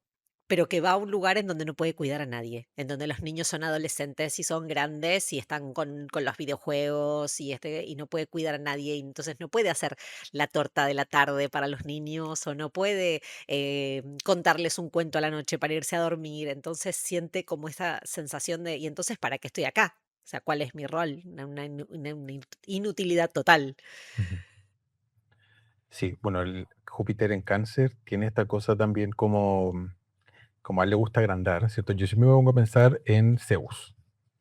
pero que va a un lugar en donde no puede cuidar a nadie, en donde los niños son adolescentes y son grandes y están con los videojuegos y no puede cuidar a nadie, y entonces no puede hacer la torta de la tarde para los niños, o no puede contarles un cuento a la noche para irse a dormir. Entonces siente como esa sensación de, ¿y entonces para qué estoy acá? O sea, ¿cuál es mi rol? Una inutilidad total. Ujú. Sí, bueno, el Júpiter en Cáncer tiene esta cosa también como, como a él le gusta agrandar, ¿cierto? Yo siempre me pongo a pensar en Zeus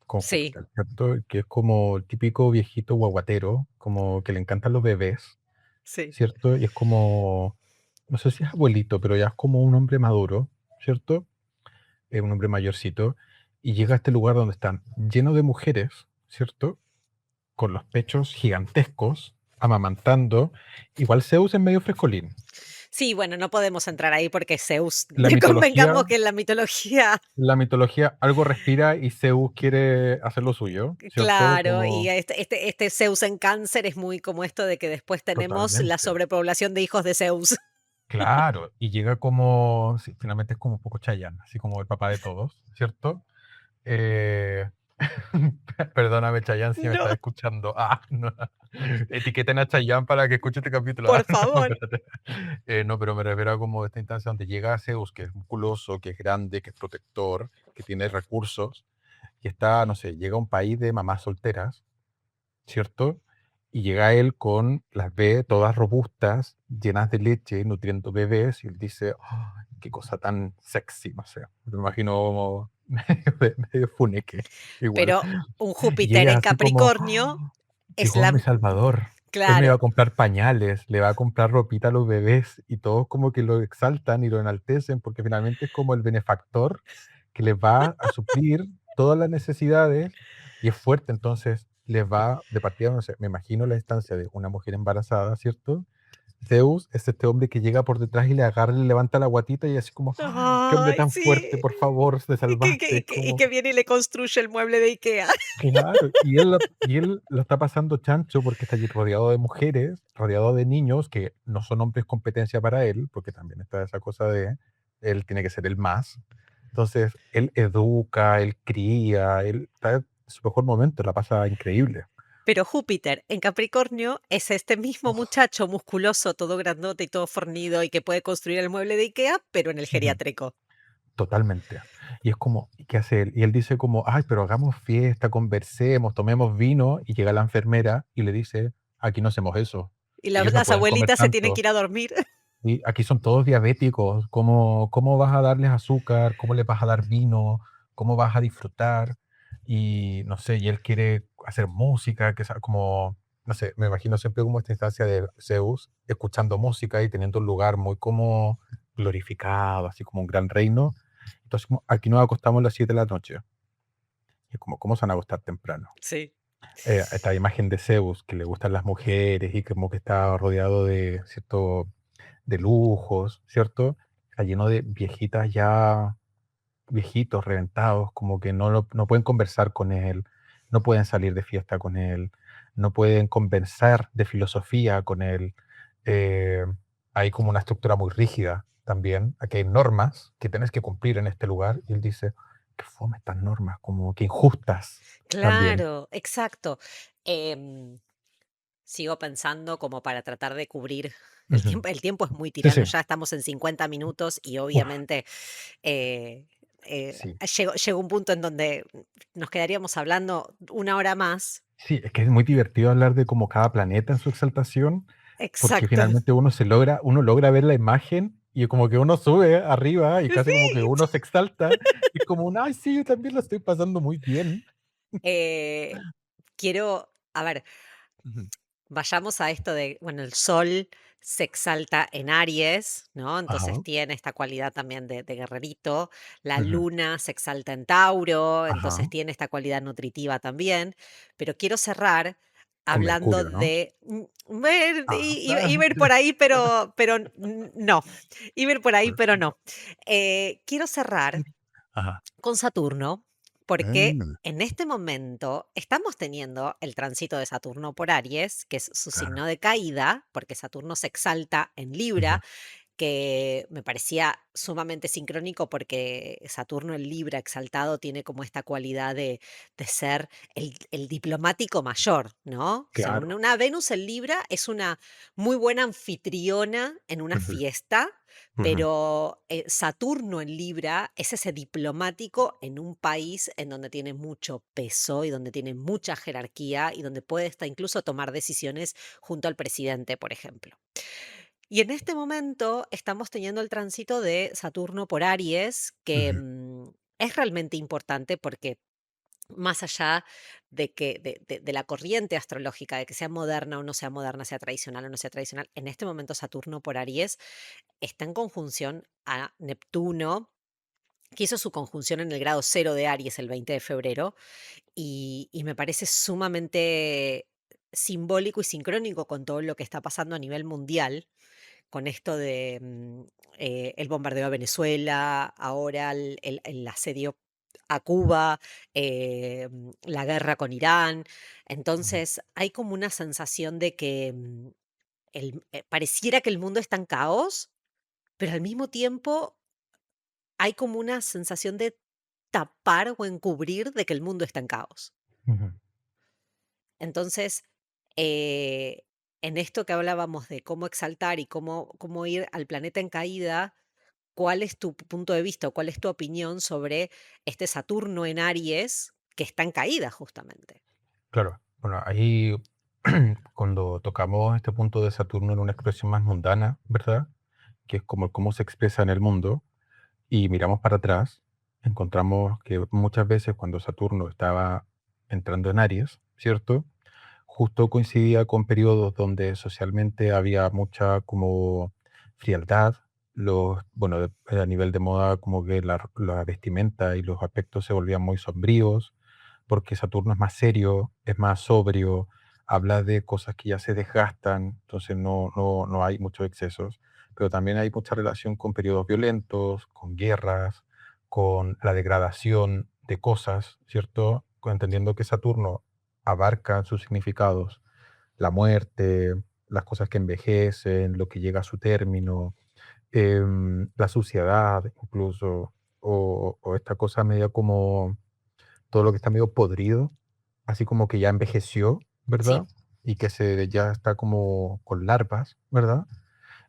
con Sí, Júpiter, ¿cierto? Que es como el típico viejito guaguatero, como que le encantan los bebés, sí. ¿cierto? Y es como, no sé si es abuelito, pero ya es como un hombre maduro, ¿cierto? Es un hombre mayorcito, y llega a este lugar donde están llenos de mujeres, ¿cierto? Con los pechos gigantescos, amamantando. Igual Zeus es medio frescolín. Sí, bueno, no podemos entrar ahí porque Zeus, La mitología, convengamos que en la mitología, la mitología algo respira y Zeus quiere hacer lo suyo, ¿cierto? claro, y Como este Zeus en Cáncer es muy como esto de que después tenemos la totalmente. sobrepoblación de hijos de Zeus. Claro, y llega como, sí, finalmente es como un poco Chayanne, así como el papá de todos, ¿cierto? Eh, perdóname, Chayanne, si me No, estás escuchando. Ah, no. Etiqueten a Chayanne para que escuche este capítulo. por Ah, no, favor. espérate. No, pero me refiero a como esta instancia donde llega Zeus, que es musculoso, que es grande, que es protector, que tiene recursos, y está, no sé, llega a un país de mamás solteras, ¿cierto? Y llega él con las ve todas robustas, llenas de leche, nutriendo bebés, y él dice, "Ay, qué cosa tan sexy, no sé, me imagino como medio funeque, igual. Pero un Y Júpiter ella en así como, Capricornio es llegó mi Salvador, él me iba a claro, comprar pañales, le va a comprar ropita a los bebés, y todos como que lo exaltan y lo enaltecen, porque finalmente es como el benefactor que les va a suplir todas las necesidades, y es fuerte, entonces les va de partida, no sé, me imagino la instancia de una mujer embarazada, ¿cierto? Zeus es este hombre que llega por detrás y le agarra y le levanta la guatita y así como, ¡ah! ¡Qué hombre ay, tan fuerte! sí. Por favor, te Y que, que, salvaste. y Es que, y como, que viene y le construye el mueble de IKEA. claro, y él lo está pasando chancho porque está allí rodeado de mujeres, rodeado de niños que no son hombres competencia para él, porque también está esa cosa de él tiene que ser el más. Entonces, él educa, él cría, él está en su mejor momento, la pasa increíble. Pero Júpiter en Capricornio es este mismo Uf, muchacho musculoso, todo grandote y todo fornido y que puede construir el mueble de IKEA, pero en el ujú, geriátrico. totalmente. Y es como, ¿y qué hace él? Y él dice como, ay, pero hagamos fiesta, conversemos, tomemos vino, y llega la enfermera y le dice, aquí no hacemos eso. Y Ellos no las pueden comer abuelitas se tienen que tanto. ir a dormir. Y aquí son todos diabéticos. ¿Cómo vas a darles azúcar? ¿Cómo les vas a dar vino? ¿Cómo vas a disfrutar? Y no sé, y él quiere hacer música, que es como, no sé, me imagino siempre como esta instancia de Zeus, escuchando música y teniendo un lugar muy como glorificado, así como un gran reino. Entonces, como, aquí nos acostamos a las 7 de la noche. Y es como, ¿cómo se van a acostar temprano? Sí. Esta imagen de Zeus, que le gustan las mujeres y como que está rodeado de cierto de lujos, ¿cierto? Está lleno de viejitas ya, viejitos reventados, como que no pueden conversar con él, no pueden salir de fiesta con él, no pueden conversar de filosofía con él. Eh, Hay como una estructura muy rígida también. Aquí hay normas que tienes que cumplir en este lugar. Y él dice, qué fome estas normas, como que injustas también. Claro, exacto. Em, Sigo pensando como para tratar de cubrir Ujú. el tiempo es muy Sí, tirano, sí. ya estamos en 50 minutos y Uf, obviamente eh, sí. llegó un punto en donde nos quedaríamos hablando una hora más. Sí, es que es muy divertido hablar de como cada planeta en su exaltación, porque Exacto. finalmente uno logra ver la imagen y como que uno sube arriba y casi como que Sí. uno se exalta y como un, ay, sí, yo también lo estoy pasando muy bien. Eh, quiero, a ver, Ujú. vayamos a esto de, bueno, el sol se exalta en Aries, ¿no? Entonces Ajá, tiene esta cualidad también de guerrerito. La ujú, luna se exalta en Tauro, entonces ajá, tiene esta cualidad nutritiva también. Pero quiero cerrar con hablando Mercurio, ¿no? de... ver, Ah, iba a ir por ahí, pero no. Iba a ir por ahí, pero no. Quiero cerrar ajá. con Saturno, porque Mm, en este momento estamos teniendo el tránsito de Saturno por Aries, que es su claro. signo de caída, porque Saturno se exalta en Ujú, Libra, que me parecía sumamente sincrónico porque Saturno en Libra exaltado tiene como esta cualidad de ser el diplomático mayor, ¿no? O sea, claro. una Venus en Libra es una muy buena anfitriona en una Ujú, fiesta, ujú, pero Saturno en Libra es ese diplomático en un país en donde tiene mucho peso y donde tiene mucha jerarquía y donde puede hasta incluso tomar decisiones junto al presidente, por ejemplo. Y en este momento estamos teniendo el tránsito de Saturno por Aries, que ujú, es realmente importante porque más allá de que de la corriente astrológica, de que sea moderna o no sea moderna, sea tradicional o no sea tradicional, en este momento Saturno por Aries está en conjunción a Neptuno, que hizo su conjunción en el grado cero de Aries el 20 de febrero, y me parece sumamente simbólico y sincrónico con todo lo que está pasando a nivel mundial con esto de el bombardeo a Venezuela, ahora el asedio a Cuba, la guerra con Irán. ujú, Entonces hay como una sensación de que pareciera que el mundo está en caos, pero al mismo tiempo hay como una sensación de tapar o encubrir de que el mundo está en caos. ujú. Entonces, eh, en esto que hablábamos de cómo exaltar y cómo ir al planeta en caída, ¿cuál es tu punto de vista o cuál es tu opinión sobre este Saturno en Aries que está en caída justamente? Claro. Bueno, ahí cuando tocamos este punto de Saturno en una expresión más mundana, ¿verdad? Que es como cómo se expresa en el mundo, y miramos para atrás, encontramos que muchas veces cuando Saturno estaba entrando en Aries, ¿cierto? Justo coincidía con periodos donde socialmente había mucha como frialdad, bueno, a nivel de moda como que la vestimenta y los aspectos se volvían muy sombríos, porque Saturno es más serio, es más sobrio, habla de cosas que ya se desgastan, entonces no hay muchos excesos, pero también hay mucha relación con periodos violentos, con guerras, con la degradación de cosas, ¿cierto? Entendiendo que Saturno abarca en sus significados la muerte, las cosas que envejecen, lo que llega a su término, la suciedad incluso, o esta cosa media como todo lo que está medio podrido, así como que ya envejeció, Sí, ¿verdad? Y que ya está como con larvas, ¿verdad?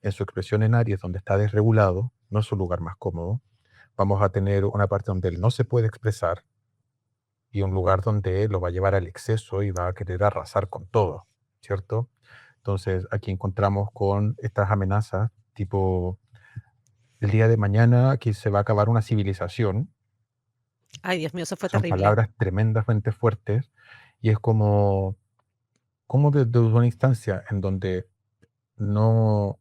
En su expresión en Aries, donde está desregulado, no es su lugar más cómodo. Vamos a tener una parte donde él no se puede expresar y un lugar donde lo va a llevar al exceso y va a querer arrasar con todo, ¿cierto? Entonces, aquí encontramos con estas amenazas, tipo, el día de mañana aquí se va a acabar una civilización. ay Dios mío, eso fue Son terrible. palabras tremendamente fuertes y es como desde una instancia en donde no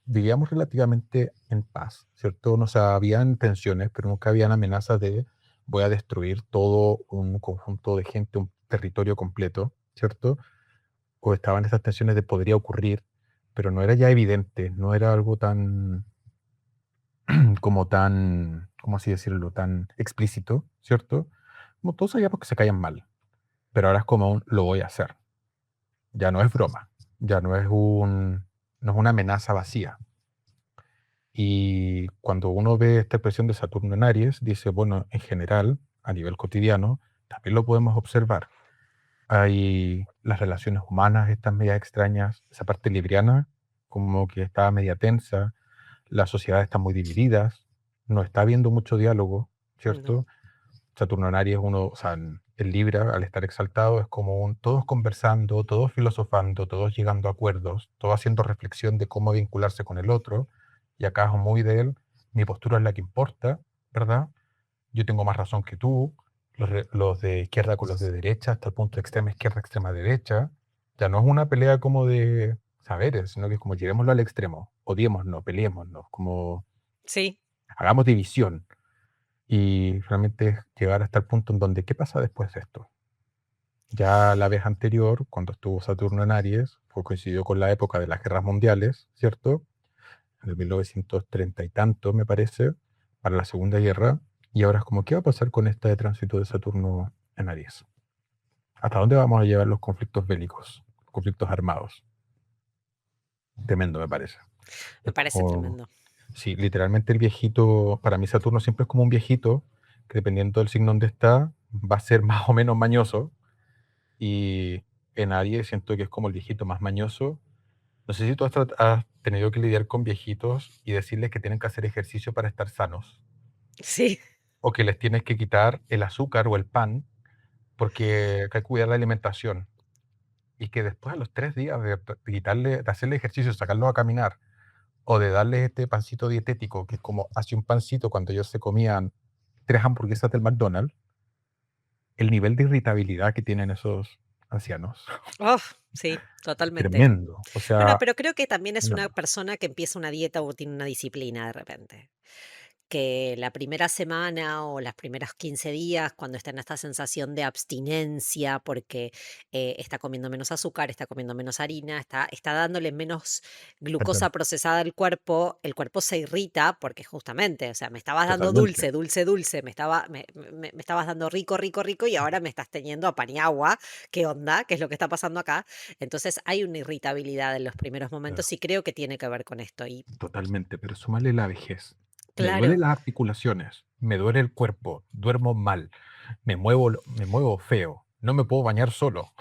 vivíamos relativamente en paz, ¿cierto? No, o sea, habían tensiones, pero nunca habían amenazas de voy a destruir todo un conjunto de gente, un territorio completo, ¿cierto? O estaban esas tensiones de podría ocurrir, pero no era ya evidente, no era algo tan, ¿cómo así decirlo? Tan explícito, ¿cierto? Como todos sabíamos que se caían mal, pero ahora es como un lo voy a hacer. Ya no es broma, ya no es una amenaza vacía. Y cuando uno ve esta expresión de Saturno en Aries, dice, bueno, en general, a nivel cotidiano, también lo podemos observar. Hay las relaciones humanas, estas medias extrañas, esa parte libriana, como que está media tensa, las sociedades están muy divididas, no está habiendo mucho diálogo, No. ¿cierto? Saturno en Aries, uno, o sea, en Libra, al estar exaltado, es como todos conversando, todos filosofando, todos llegando a acuerdos, todos haciendo reflexión de cómo vincularse con el otro, y acá es muy de él, mi postura es la que importa, ¿verdad? Yo tengo más razón que tú, los de izquierda con los de derecha, hasta el punto de extrema izquierda, extrema derecha. Ya no es una pelea como de saberes, sino que es como llevémoslo al extremo, odiémonos, peleémonos, como Sí, hagamos división. Y realmente es llegar hasta el punto en donde, ¿qué pasa después de esto? Ya la vez anterior, cuando estuvo Saturno en Aries, coincidió con la época de las guerras mundiales, ¿cierto? En el 1930 y tanto, me parece, para la Segunda Guerra. Y ahora es como, ¿qué va a pasar con este tránsito de Saturno en Aries? ¿Hasta dónde vamos a llevar los conflictos bélicos, conflictos armados? Tremendo, me parece. me Es parece como, tremendo. sí, literalmente el viejito, para mí Saturno siempre es como un viejito, que dependiendo del signo donde está, va a ser más o menos mañoso. Y en Aries siento que es como el viejito más mañoso. No sé si tú has tenido que lidiar con viejitos y decirles que tienen que hacer ejercicio para estar sanos, Sí, o que les tienes que quitar el azúcar o el pan porque hay que cuidar la alimentación. Y que después a los 3 días de hacerle ejercicio, sacarlos a caminar, o de darles este pancito dietético, que es como hace un pancito cuando ellos se comían 3 hamburguesas del McDonald's, el nivel de irritabilidad que tienen esos ancianos, oh, sí, totalmente. tremendo. O Bueno, sea, pero creo que también es una no, persona que empieza una dieta o tiene una disciplina de repente. Que la primera semana o las primeros 15 días, cuando está en esta sensación de abstinencia, porque está comiendo menos azúcar, está comiendo menos harina, está dándole menos glucosa perdón, procesada al cuerpo, el cuerpo se irrita porque justamente, o sea, me estabas dando totalmente. dulce, dulce, dulce, me estabas dando rico, rico, rico y ahora me estás teniendo a pan y agua. ¿Qué onda? ¿Qué es lo que está pasando acá? Entonces hay una irritabilidad en los primeros Claro, momentos y creo que tiene que ver con esto. Y totalmente, pero súmale la vejez. Me duelen claro, las articulaciones, me duele el cuerpo, duermo mal, me muevo feo, no me puedo bañar solo.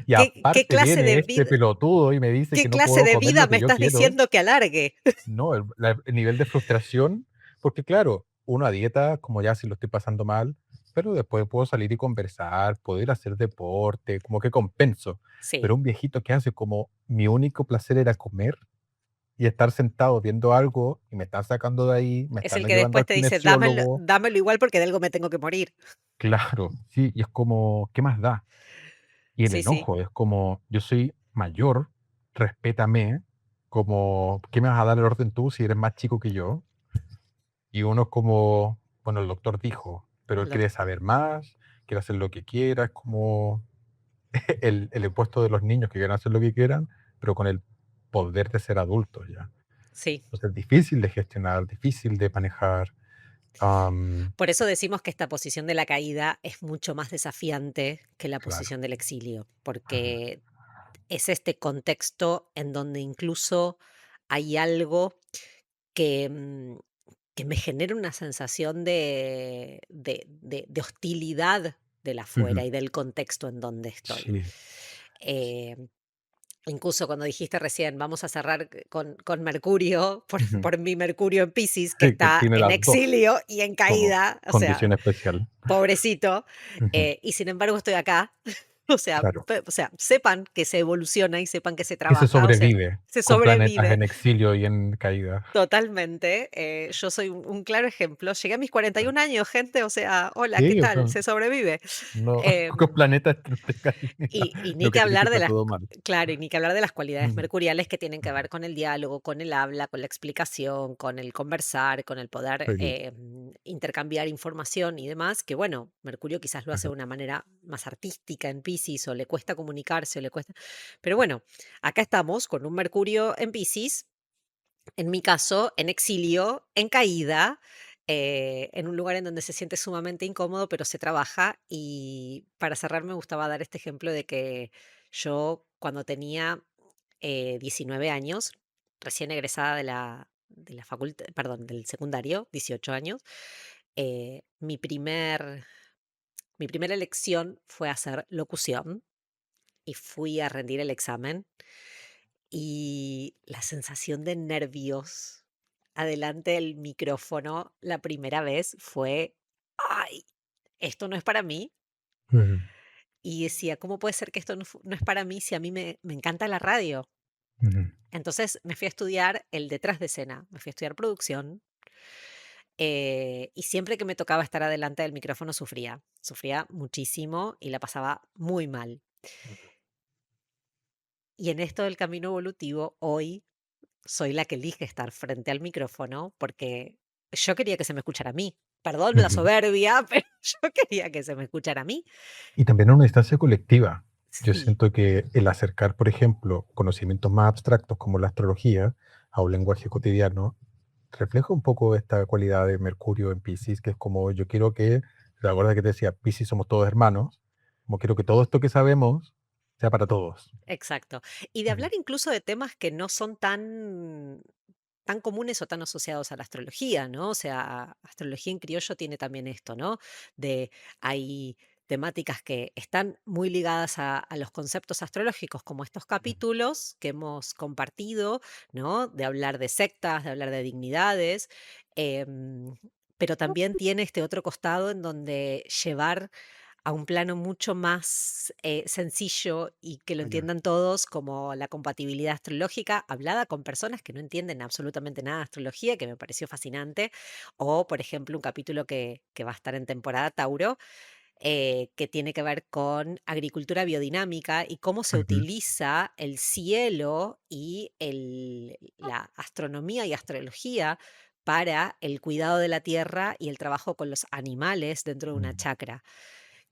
Y ¿qué aparte clase de viene este vida? pelotudo y me dice ¿Qué que no clase puedo de comer vida lo me que yo estás quiero. diciendo que alargue? No, el nivel de frustración, porque claro, uno a dieta, como ya si lo estoy pasando mal, pero después puedo salir y conversar, puedo ir a hacer deporte, como que compenso. Sí, Pero un viejito que hace como mi único placer era comer y estar sentado viendo algo y me están sacando de ahí, me es están el que llevando después al te dice, dámelo, kinesiólogo. dámelo igual porque de algo me tengo que morir. Claro, sí, y es como, ¿qué más da? Y el Sí, sí, enojo es como, yo soy mayor, respétame, como, ¿qué me vas a dar el orden tú si eres más chico que yo? Y uno es como, bueno, el doctor dijo, pero él lo- quiere saber más, quiere hacer lo que quiera, es como el impuesto de los niños que quieren hacer lo que quieran, pero con el poder de ser adultos ya. sí. Entonces es difícil de gestionar, difícil de manejar. Por eso decimos que esta posición de la caída es mucho más desafiante que la Claro. posición del exilio, Ujú, porque es este contexto en donde incluso hay algo que, que me genera una sensación de hostilidad del ujú. afuera y del contexto en donde estoy. Sí. Eh, Incluso cuando dijiste recién, vamos a cerrar con Mercurio, Ujú. por mi Mercurio en Piscis, que Sí, que está tiene en las dos exilio y en como caída, o sea, condición especial. pobrecito, Ujú. y sin embargo estoy acá. Claro. O sea, sepan que se evoluciona y sepan que se Que se trabaja, o sea, sobrevive se con planetas sobrevive. en exilio y en caída. Totalmente. Yo soy un claro ejemplo. Llegué a mis 41 años, gente, o sea, hola, ¿qué Sí, o tal? sea, Se sobrevive. no, con Em, planetas tenga y no ni que quiere decir que hablar de está las, todo mal. claro, y ni que hablar de las cualidades Ujú, mercuriales que tienen que ujú. ver con el diálogo, con el habla, con la explicación, con el conversar, con el poder Sí, intercambiar información y demás, que bueno, Mercurio quizás lo hace ujú. de una manera más artística en Piscis o le cuesta comunicarse o le cuesta... Pero bueno, acá estamos con un Mercurio en Piscis, en mi caso, en exilio, en caída, en un lugar en donde se siente sumamente incómodo, pero se trabaja. Y para cerrar, me gustaba dar este ejemplo de que yo cuando tenía 19 años, recién egresada de la facultad, perdón, del secundario, 18 años, mi primera elección fue hacer locución y fui a rendir el examen y la sensación de nervios adelante del micrófono la primera vez fue, ay, esto no es para mí. Ujú, Y decía, ¿cómo puede ser que esto no es para mí si a mí me encanta la radio? ujú. Entonces me fui a estudiar el detrás de escena, me fui a estudiar producción, y siempre que me tocaba estar adelante del micrófono sufría muchísimo y la pasaba muy mal. Y en esto del camino evolutivo, hoy soy la que elige estar frente al micrófono porque yo quería que se me escuchara a mí. Perdón la Ujú. soberbia, pero yo quería que se me escuchara a mí. Y también en una instancia colectiva. Yo Sí, siento que el acercar, por ejemplo, conocimientos más abstractos como la astrología a un lenguaje cotidiano refleja un poco esta cualidad de Mercurio en Piscis, que es como yo quiero que, ¿te acuerdas que te decía, Piscis somos todos hermanos? Como quiero que todo esto que sabemos sea para todos. exacto. Y de Ujú, hablar incluso de temas que no son tan comunes o tan asociados a la astrología, ¿no? O sea, astrología en criollo tiene también esto, ¿no? De hay temáticas que están muy ligadas a los conceptos astrológicos, como estos ujú. capítulos que hemos compartido, ¿no? De hablar de sectas, de hablar de dignidades, em, pero también tiene este otro costado en donde llevar a un plano mucho más sencillo y que lo Ujú. entiendan todos, como la compatibilidad astrológica, hablada con personas que no entienden absolutamente nada de astrología, que me pareció fascinante. O, por ejemplo, un capítulo que va a estar en temporada Tauro, que tiene que ver con agricultura biodinámica y cómo se Ujú. utiliza el cielo y la astronomía y astrología para el cuidado de la tierra y el trabajo con los animales dentro de una Mm. chacra,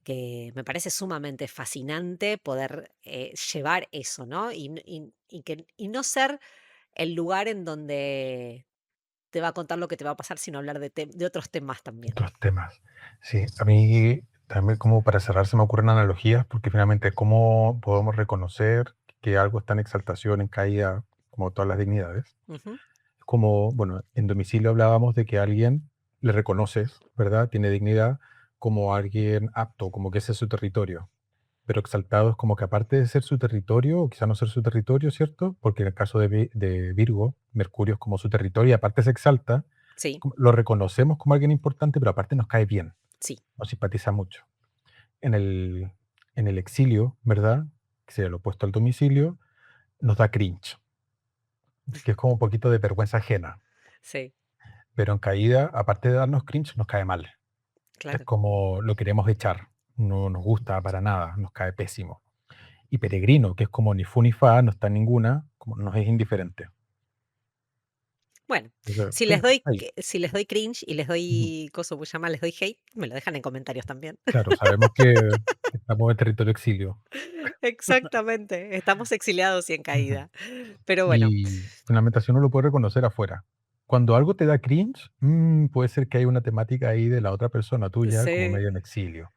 que me parece sumamente fascinante poder llevar eso, ¿no? Y no ser el lugar en donde te va a contar lo que te va a pasar, sino hablar de otros temas también. Otros temas. Sí, a mí también como para cerrar se me ocurren analogías, porque finalmente cómo podemos reconocer que algo está en exaltación, en caída, como todas las dignidades. Ujú, Como, bueno, en domicilio hablábamos de que a alguien le reconoces, ¿verdad? Tiene dignidad como alguien apto, como que ese es su territorio. Pero exaltado es como que aparte de ser su territorio, o quizá no ser su territorio, ¿cierto? Porque en el caso de Virgo, Mercurio es como su territorio y aparte se exalta, sí, lo reconocemos como alguien importante, pero aparte nos cae bien, sí, nos simpatiza mucho. En el, en el exilio, ¿verdad? Que sería lo opuesto al domicilio, nos da cringe, que es como un poquito de vergüenza ajena. sí, Pero en caída, aparte de darnos cringe, nos cae mal. Es claro, como lo queremos echar, no nos gusta para nada, nos cae pésimo. Y peregrino, que es como ni fu ni fa, no está en ninguna, como nos es indiferente. bueno, Entonces, sí, ahí. si les doy cringe y les Ujú. doy, ¿cómo se llama? Les doy hate, me lo dejan en comentarios también. Claro, sabemos que estamos en territorio exilio. Exactamente, estamos exiliados y en Ujú. caída. Pero bueno, Y finalmente así uno lo puede reconocer afuera. Cuando algo te da cringe, puede ser que hay una temática ahí de la otra persona tuya como sí, medio en exilio,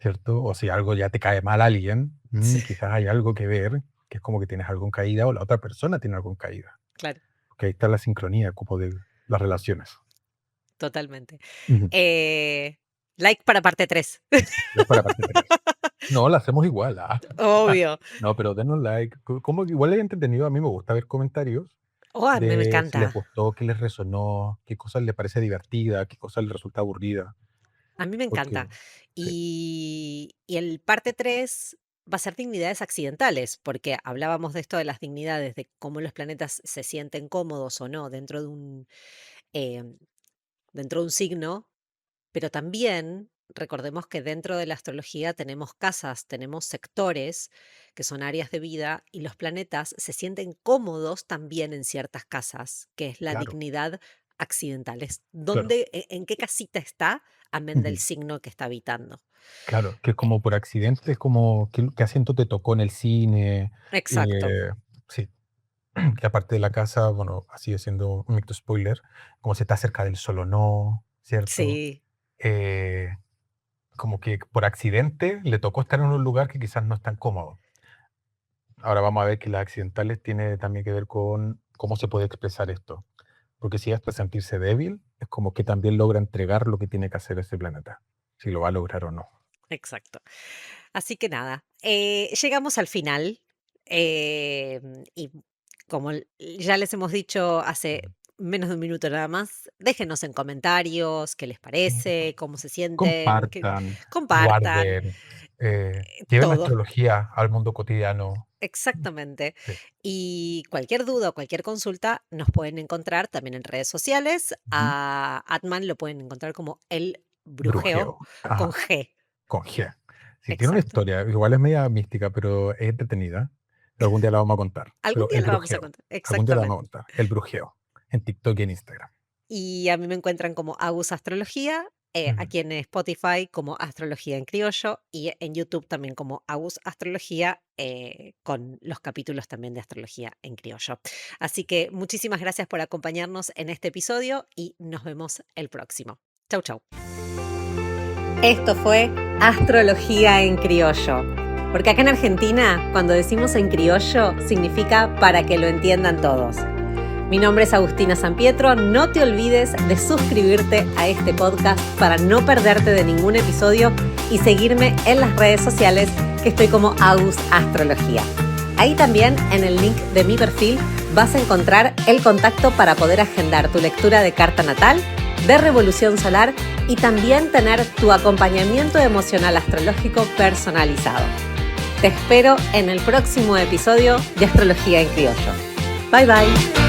¿cierto? O si algo ya te cae mal a alguien, sí, quizás hay algo que ver, que es como que tienes algo en caída o la otra persona tiene algo en caída. claro, Porque ahí está la sincronía como de las relaciones. totalmente. Ujú. Eh, like para parte 3. Ya para parte 3. No, la hacemos igual. Obvio. No, pero denos like. Como que igual es entretenido, a mí me gusta ver comentarios Oh, a mí me de si les encanta. gustó, qué les resonó, qué cosas les parece divertida, qué cosas les resulta aburrida. A mí me Porque encanta. sí, Y el parte 3 va a ser dignidades accidentales, porque hablábamos de esto de las dignidades, de cómo los planetas se sienten cómodos o no eh, dentro de un signo, pero también recordemos que dentro de la astrología tenemos casas, tenemos sectores que son áreas de vida y los planetas se sienten cómodos también en ciertas casas, que es la claro. dignidad accidentales. Claro. ¿En qué casita está? Amén del Ujú. signo que está habitando. Claro, que es como por accidente, es como qué asiento te tocó en el cine. Exacto. eh, sí, que aparte de la casa, bueno, así siendo un micro spoiler, como se está cerca del sol o no, ¿cierto? Sí, Eh, Como que por accidente le tocó estar en un lugar que quizás no es tan cómodo. Ahora vamos a ver que las accidentales tiene también que ver con cómo se puede expresar esto. Porque si hasta sentirse débil, es como que también logra entregar lo que tiene que hacer ese planeta, si lo va a lograr o no. exacto. Así que nada, llegamos al final. Y como ya les hemos dicho hace Ujú. menos de un minuto nada más, déjenos en comentarios qué les Sí. parece, cómo se sienten, que Compartan, compartan, guarden, lleven la todo. astrología al mundo cotidiano. Exactamente. Sí. Y cualquier duda o cualquier consulta nos pueden encontrar también en redes sociales. Ujú. A Atman lo pueden encontrar como El Brujeo Brujeo. con Ajá, G. con G. Sí, tiene una Exacto. historia, igual es media mística, pero es entretenida. Algún día la vamos a contar. Algún Pero día el la vamos a brujeo. contar. Algún día la vamos a Exactamente. contar. El brujeo. En TikTok y en Instagram. Y a mí me encuentran como Agus Astrología, Ujú. aquí en Spotify como Astrología en Criollo y en YouTube también como Agus Astrología, con los capítulos también de Astrología en Criollo. Así que muchísimas gracias por acompañarnos en este episodio y nos vemos el próximo. Chau, chau. Esto fue Astrología en Criollo. Porque acá en Argentina, cuando decimos en criollo, significa para que lo entiendan todos. Mi nombre es Agustina Sampietro, no te olvides de suscribirte a este podcast para no perderte de ningún episodio y seguirme en las redes sociales que estoy como Agus Astrología. Ahí también en el link de mi perfil vas a encontrar el contacto para poder agendar tu lectura de carta natal, de revolución solar y también tener tu acompañamiento emocional astrológico personalizado. Te espero en el próximo episodio de Astrología en Criollo. Bye bye.